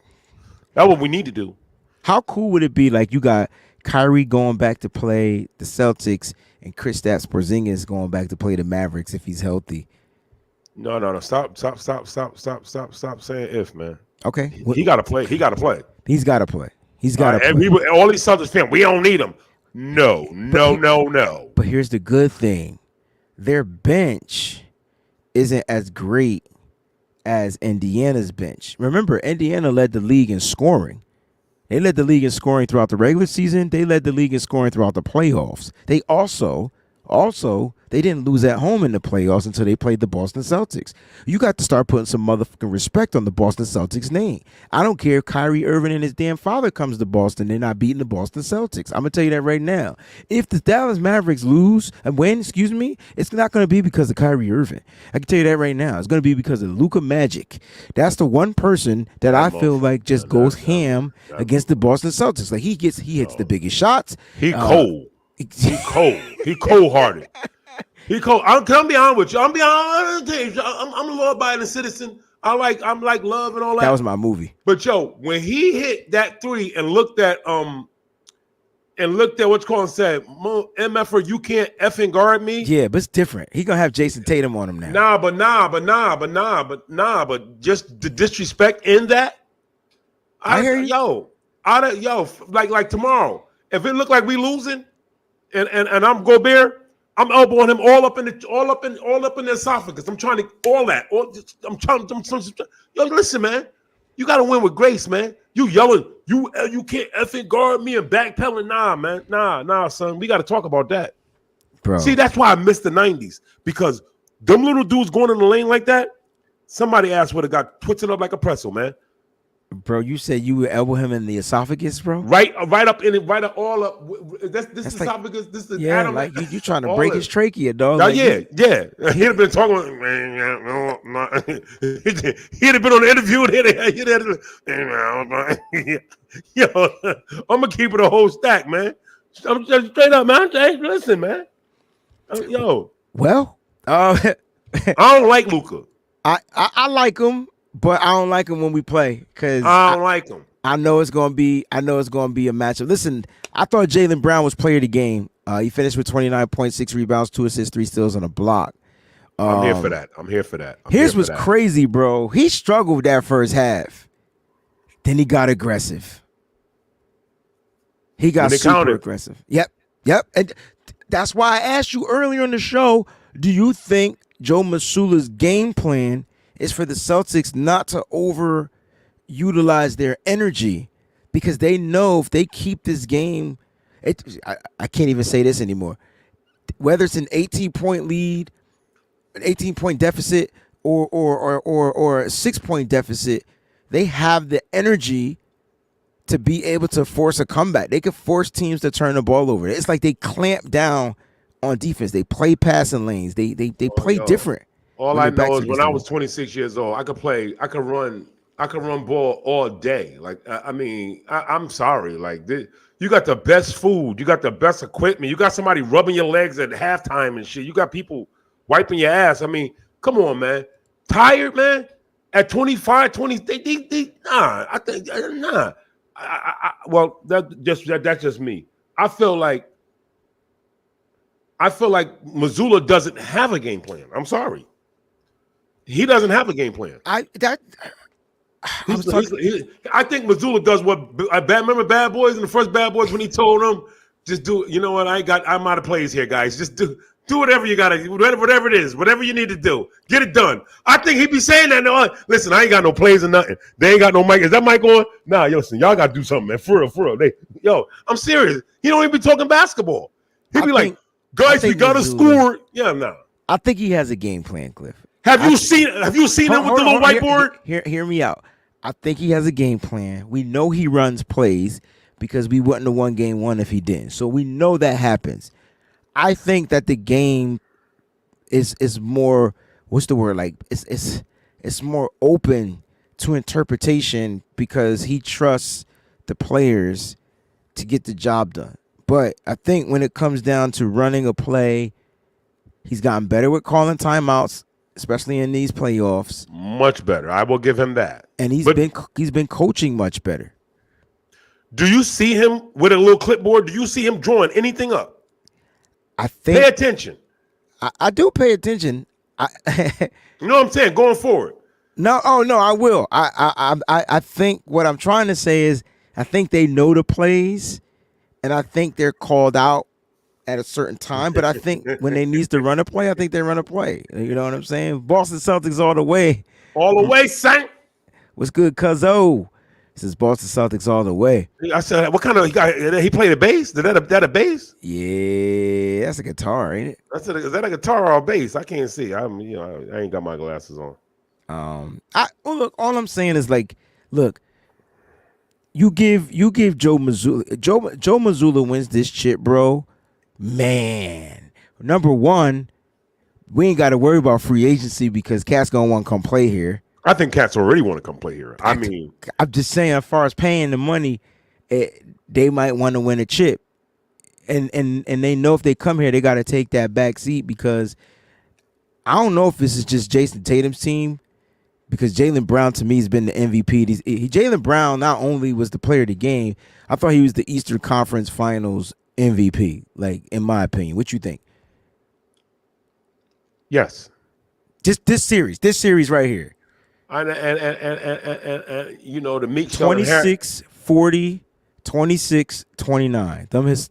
That's what we need to do.
How cool would it be? Like, you got Kyrie going back to play the Celtics and Kristaps Porzingis going back to play the Mavericks if he's healthy.
No. Stop saying if, man.
Okay.
He got to play. He's got to play.
He's got to play.
And all these Celtics fans, we don't need him. No.
But here's the good thing. Their bench isn't as great as Indiana's bench. Remember, Indiana led the league in scoring. They led the league in scoring throughout the regular season. They led the league in scoring throughout the playoffs. They also, they didn't lose at home in the playoffs until they played the Boston Celtics. You got to start putting some motherfucking respect on the Boston Celtics name. I don't care if Kyrie Irving and his damn father comes to Boston, they're not beating the Boston Celtics. I'm going to tell you that right now. If the Dallas Mavericks lose and win, it's not going to be because of Kyrie Irving. I can tell you that right now. It's going to be because of Luka Magic. That's the one person that I feel like just goes ham against the Boston Celtics. Like, he hits the biggest shots.
He cold. He cold. He cold-hearted. He cold. I'm be honest with you. I'm a law-abiding citizen. I'm like love and all that.
That was my movie.
But yo, when he hit that 3 and looked at what's called and said, MFer, you can't effing guard me.
Yeah, but it's different. He gonna have Jason Tatum on him now.
But just the disrespect in that.
I hear you.
Like tomorrow, if it look like we losing. And I'm Gobert, I'm elbowing him all up in the esophagus. I'm trying to yo, listen, man. You gotta win with grace, man. You yelling, you can't effing guard me and backpedaling. Nah, man. Nah, son. We gotta talk about that.
Bro.
See, that's why I miss the 90s. Because them little dudes going in the lane like that, somebody ass would have got twisted up like a pretzel, man.
Bro, you said you would elbow him in the esophagus, bro?
Right up in it, right up all up. This esophagus, this is Adam.
Like you trying to break his trachea, dog.
Like,
yeah.
He'd have been talking. He'd have been on the interview. Yo, I'm gonna keep it a whole stack, man. I'm just straight up, man. Hey, listen, man. Yo.
Well,
I don't like Luka.
I like him. But I don't like him when we play because
I don't like him.
I know it's gonna be a matchup. Listen, I thought Jaylen Brown was player of the game. He finished with 29.6 rebounds, 2 assists, 3 steals on a block.
I'm here for that.
Here's what's crazy, bro. He struggled that first half. Then he got aggressive. He got super aggressive. Yep. And that's why I asked you earlier in the show, do you think Joe Mazzulla's game plan is for the Celtics not to overutilize their energy because they know if they keep this game, I can't even say this anymore. whether it's an 18-point lead, an 18-point deficit, or a 6-point deficit, they have the energy to be able to force a comeback. They could force teams to turn the ball over. It's like they clamp down on defense. They play passing lanes. They play different.
All I know is when I was 26 years old, I could run ball all day. Like I'm sorry. Like you got the best food, you got the best equipment, you got somebody rubbing your legs at halftime and shit. You got people wiping your ass. I mean, come on, man. Tired, man. At 25, 20, nah. I think nah. Well, that's just me. I feel like Missoula doesn't have a game plan. I'm sorry. He doesn't have a game plan. I think Missoula does what remember Bad Boys in the first Bad Boys when he told them, just do, you know what, I'm out of plays here, guys. Just do whatever you gotta, whatever it is, whatever you need to do. Get it done. I think he'd be saying that. No, listen, I ain't got no plays or nothing. They ain't got no mic. Is that mic on? Nah, listen, y'all gotta do something, man. For real. I'm serious. He don't even be talking basketball. He'd be like, guys, we gotta score. Yeah, no.
I think he has a game plan, Cliff.
Have you seen him with the little whiteboard?
Hear me out. I think he has a game plan. We know he runs plays because we wouldn't have won game one if he didn't. So we know that happens. I think that the game is more, what's the word? Like it's more open to interpretation because he trusts the players to get the job done. But I think when it comes down to running a play, he's gotten better with calling timeouts, especially in these playoffs.
Much better. I will give him that.
And he's been coaching much better.
Do you see him with a little clipboard? Do you see him drawing anything up? Pay attention.
I do pay attention.
You know what I'm saying? Going forward.
No, I will. I think what I'm trying to say is I think they know the plays, and I think they're called out at a certain time. But I think when they need to run a play, I think they run a play. You know what I'm saying? Boston Celtics all the way.
All the way, son.
What's good, Cuzzo? This is Boston Celtics all the way.
I said, what kind of he played a bass? That a bass?
Yeah, that's a guitar, ain't it?
Is that a guitar or a bass? I can't see. I ain't got my glasses on.
Look, all I'm saying is like, look, you give Joe Mazzulla. Joe Mazzulla wins this chip, bro. Man, number one, we ain't got to worry about free agency because Cat's gonna want to come play here.
I think Cats already want to come play here. I mean,
I'm just saying, as far as paying the money, they might want to win a chip, and they know if they come here, they got to take that back seat because I don't know if this is just Jason Tatum's team, because Jaylen Brown to me has been the MVP. Jaylen Brown not only was the player of the game, I thought he was the Eastern Conference Finals MVP. Like, in my opinion, what you think?
Yes.
Just this series right here.
And you know, the Meek
26, 40, 26, 29. Those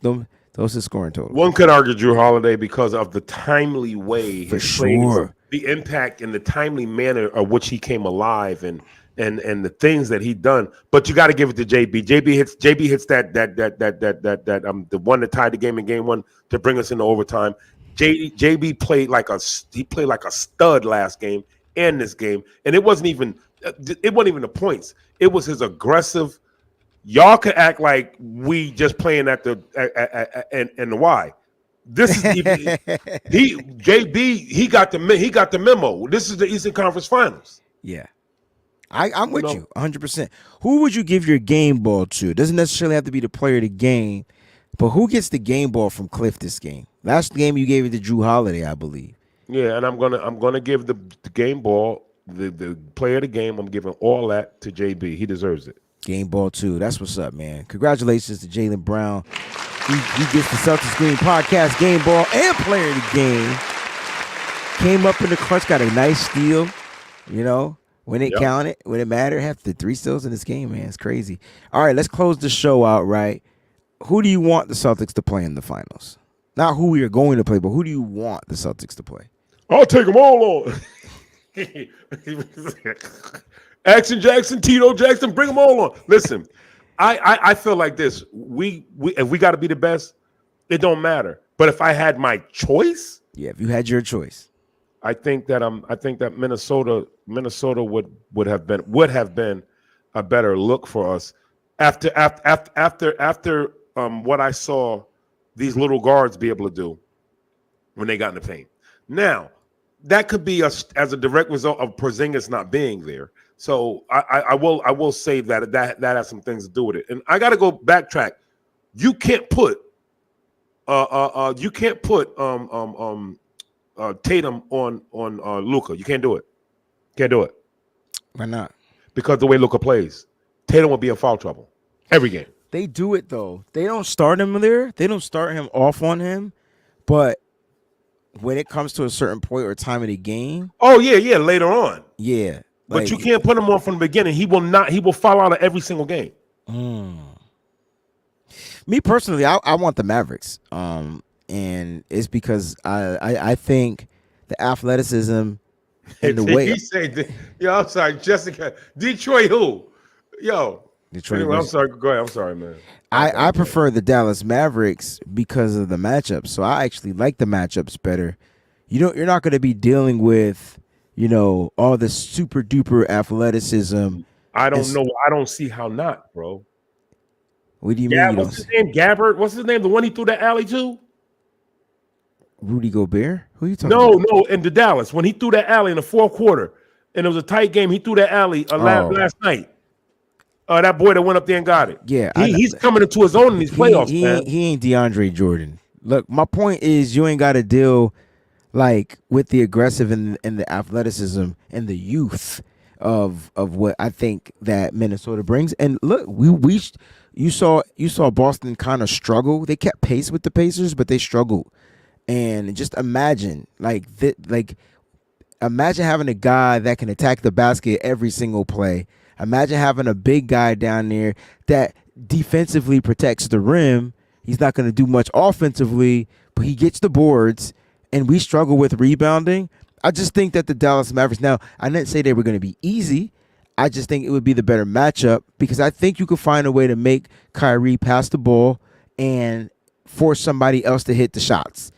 are scoring totals.
One could argue Drew Holiday because of the timely way
for sure,
the impact and the timely manner of which he came alive and the things that he done. But you got to give it to JB. JB hits that the one that tied the game in game one to bring us into overtime. JB played like a stud last game. And this game, and it wasn't even the points. It was his aggressive. Y'all could act like we just playing at the and the Y. This is even, he got the memo. This is the Eastern Conference Finals.
Yeah, I'm with you 100%. Who would you give your game ball to? It doesn't necessarily have to be the player of the game, but who gets the game ball from Cliff this game? Last game you gave it to Drew Holiday, I believe.
Yeah, and I'm gonna give the game ball, the player of the game. I'm giving all that to JB. He deserves it.
Game ball too. That's what's up, man. Congratulations to Jaylen Brown. He gets the Celtics Green Podcast game ball and player of the game. Came up in the clutch, got a nice steal. You know, when it counted, when it mattered, had the 3 steals in this game, man. It's crazy. All right, let's close the show out. Right, who do you want the Celtics to play in the finals? Not who we are going to play, but who do you want the Celtics to play?
I'll take them all on. Action Jackson, Tito Jackson, bring them all on. Listen, I feel like this. We if we got to be the best, it don't matter But if I had my choice,
Yeah, if you had your choice.
I think that Minnesota would have been a better look for us after what I saw these little guards be able to do when they got in the paint. Now, that could be as a direct result of Porzingis not being there. So I will say that has some things to do with it. And I got to go backtrack. You can't put Tatum on Luka. You can't do it. Can't do it.
Why not?
Because the way Luka plays, Tatum will be in foul trouble every game.
They do it though. They don't start him there. They don't start him off on him. But when it comes to a certain point or time of the game,
later on.
Yeah.
But you can't put him on from the beginning. He will foul out of every single game.
Me personally, I want the Mavericks. And it's because I think the athleticism and the way
he said, I'm sorry, Jessica. Detroit who? Detroit. Anyway, I'm sorry. Go ahead. I'm sorry, man.
I prefer the Dallas Mavericks because of the matchups. So I actually like the matchups better. You're not going to be dealing with, all the super duper athleticism.
I don't know. I don't see how not, bro.
What do you mean?
What's his name? Gabbert? What's his name? The one he threw that alley to?
Rudy Gobert? Who are you talking about?
No, in the Dallas. When he threw that alley in the fourth quarter, and it was a tight game, he threw that alley last night. That boy that went up there and got it.
Yeah.
He's coming into his own in these playoffs, man.
He ain't DeAndre Jordan. Look, my point is you ain't got to deal with the aggressive and the athleticism and the youth of what I think that Minnesota brings. And look, you saw Boston kind of struggle. They kept pace with the Pacers, but they struggled. And just imagine, imagine having a guy that can attack the basket every single play. Imagine having a big guy down there that defensively protects the rim. He's not going to do much offensively, but he gets the boards, and we struggle with rebounding. I just think that the Dallas Mavericks, now, I didn't say they were going to be easy. I just think it would be the better matchup because I think you could find a way to make Kyrie pass the ball and force somebody else to hit the shots.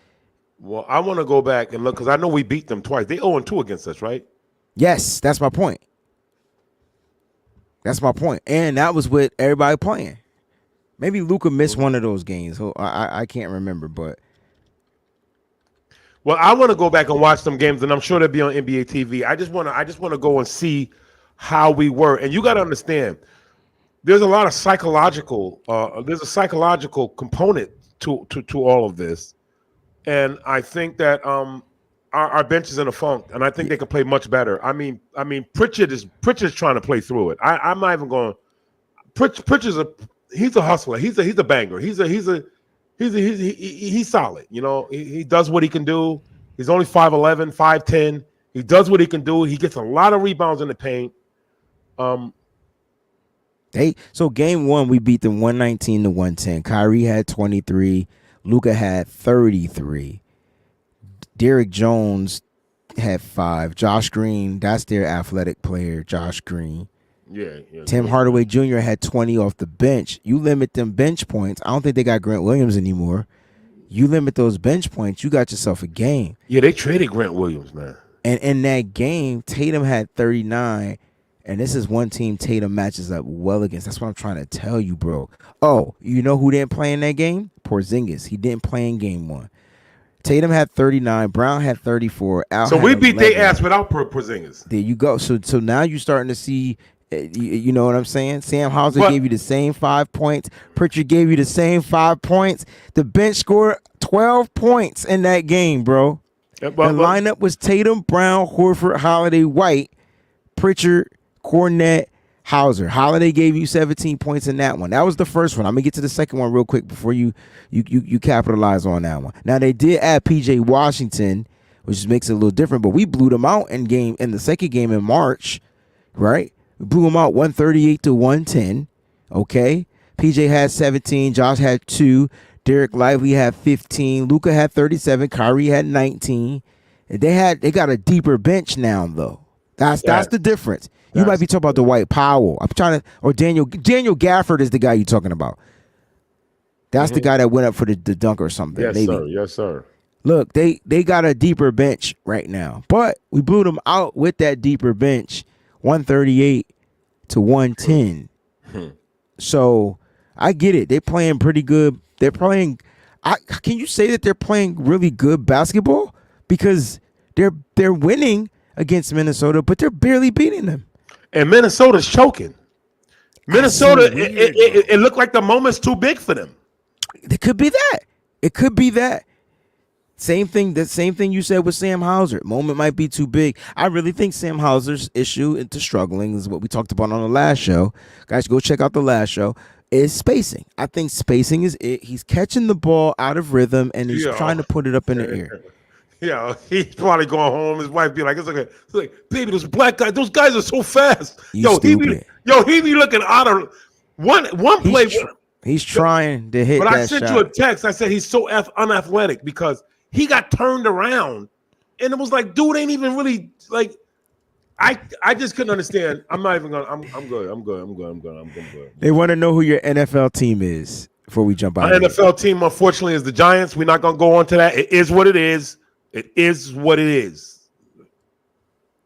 Well, I want to go back and look because I know we beat them twice. They 0-2 against us, right?
Yes, that's my point. And that was with everybody playing. Maybe Luka missed one of those games. I can't remember, but.
Well, I want to go back and watch some games, and I'm sure they'll be on NBA TV. I just want to go and see how we were. And you got to understand, there's a lot of psychological. There's a psychological component to all of this, and I think that our bench is in a funk, and I think they can play much better. I mean, Pritchard's trying to play through it. I'm not even going. Pritchard's he's a hustler. He's a banger. He's solid. He does what he can do. He's only 5'11", 5'10". He does what he can do. He gets a lot of rebounds in the paint.
So game one, we beat them 119-110. Kyrie had 23. Luka had 33. Derrick Jones had 5. Josh Green, that's their athletic player, Josh Green.
Yeah.
Tim Hardaway Jr. had 20 off the bench. You limit them bench points. I don't think they got Grant Williams anymore. You limit those bench points, you got yourself a game.
Yeah, they traded Grant Williams, man.
And in that game, Tatum had 39. And this is one team Tatum matches up well against. That's what I'm trying to tell you, bro. Oh, you know who didn't play in that game? Porzingis. He didn't play in game one. Tatum had 39. Brown had 34. Al
so
had
we beat
11.
their ass without Porzingis.
There you go. So now you're starting to see, you know what I'm saying? Sam Hauser gave you the same 5 points. Pritchard gave you the same 5 points. The bench scored 12 points in that game, bro. The lineup was Tatum, Brown, Horford, Holiday, White, Pritchard, Cornette, Hauser. Holiday gave you 17 points in that one. That was the first one. I'm gonna get to the second one real quick before you capitalize on that one. Now they did add PJ Washington, which makes it a little different, but we blew them out in the second game in March, right? We blew them out 138-110. Okay. PJ had 17, Josh had 2, Derek Lively had 15, Luka had 37, Kyrie had 19. They got a deeper bench now though. That's the difference. You might be talking about the Dwight Powell. I'm trying to, or Daniel Gafford is the guy you're talking about. That's the guy that went up for the dunk or something.
Yes,
maybe.
sir. Yes, sir.
Look, they got a deeper bench right now, but we blew them out with that deeper bench, 138 to 110. So I get it. They're playing pretty good. They're playing. Can you say that they're playing really good basketball? Because they're winning against Minnesota, but they're barely beating them.
And Minnesota's choking. Minnesota, it looked like the moment's too big for them.
It could be that. It could be that. Same thing. The same thing you said with Sam Hauser. Moment might be too big. I really think Sam Hauser's issue into struggling is what we talked about on the last show. Guys, go check out the last show. Is spacing. I think spacing is it. He's catching the ball out of rhythm and he's trying to put it up in the air.
Yeah, he's probably going home. His wife be like, "It's okay." It's like, baby, those black guys, those guys are so fast. He be looking out of one play.
He's trying to hit.
But
that
I sent
shot.
you a text. I said he's so unathletic because he got turned around, and it was like, dude, ain't even really like. I just couldn't understand. I'm not even gonna. I'm good. I'm good.
They want to know who your NFL team is before we jump out.
My NFL team, unfortunately, is the Giants. We're not gonna go on to that. It is what it is. It is what it is.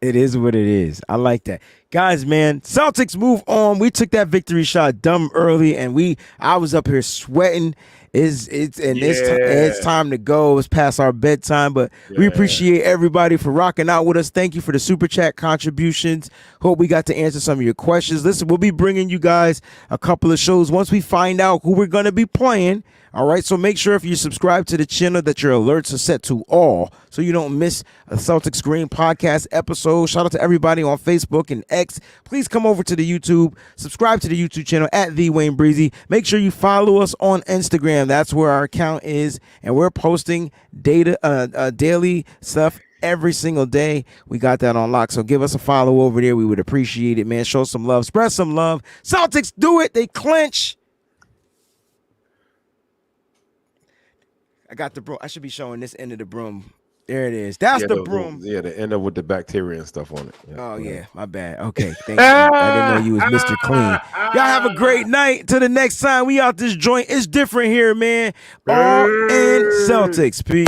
It is what it is. I like that. Guys, man, Celtics move on. We took that victory shot dumb early, and I was up here sweating. It's time to go. It's past our bedtime, but we appreciate everybody for rocking out with us. Thank you for the super chat contributions. Hope we got to answer some of your questions. Listen, we'll be bringing you guys a couple of shows once we find out who we're going to be playing. All right, so make sure if you subscribe to the channel that your alerts are set to all so you don't miss a Celtics Green podcast episode. Shout out to everybody on Facebook and X. Please come over to the YouTube, subscribe to the YouTube channel at the WayneBreezie. Make sure you follow us on Instagram. That's where our account is, and we're posting daily stuff every single day. We got that on lock, so give us a follow over there. We would appreciate it, man. Show some love, spread some love. Celtics do it. They clinch. I got the broom. I should be showing this end of the broom. There it is. That's the broom.
Yeah, the end up with the bacteria and stuff on it. Yeah.
Oh, yeah. My bad. Okay. Thank you. I didn't know you was Mr. Clean. Y'all have a great night. Till the next time, we out this joint. It's different here, man. All in Celtics. Peace.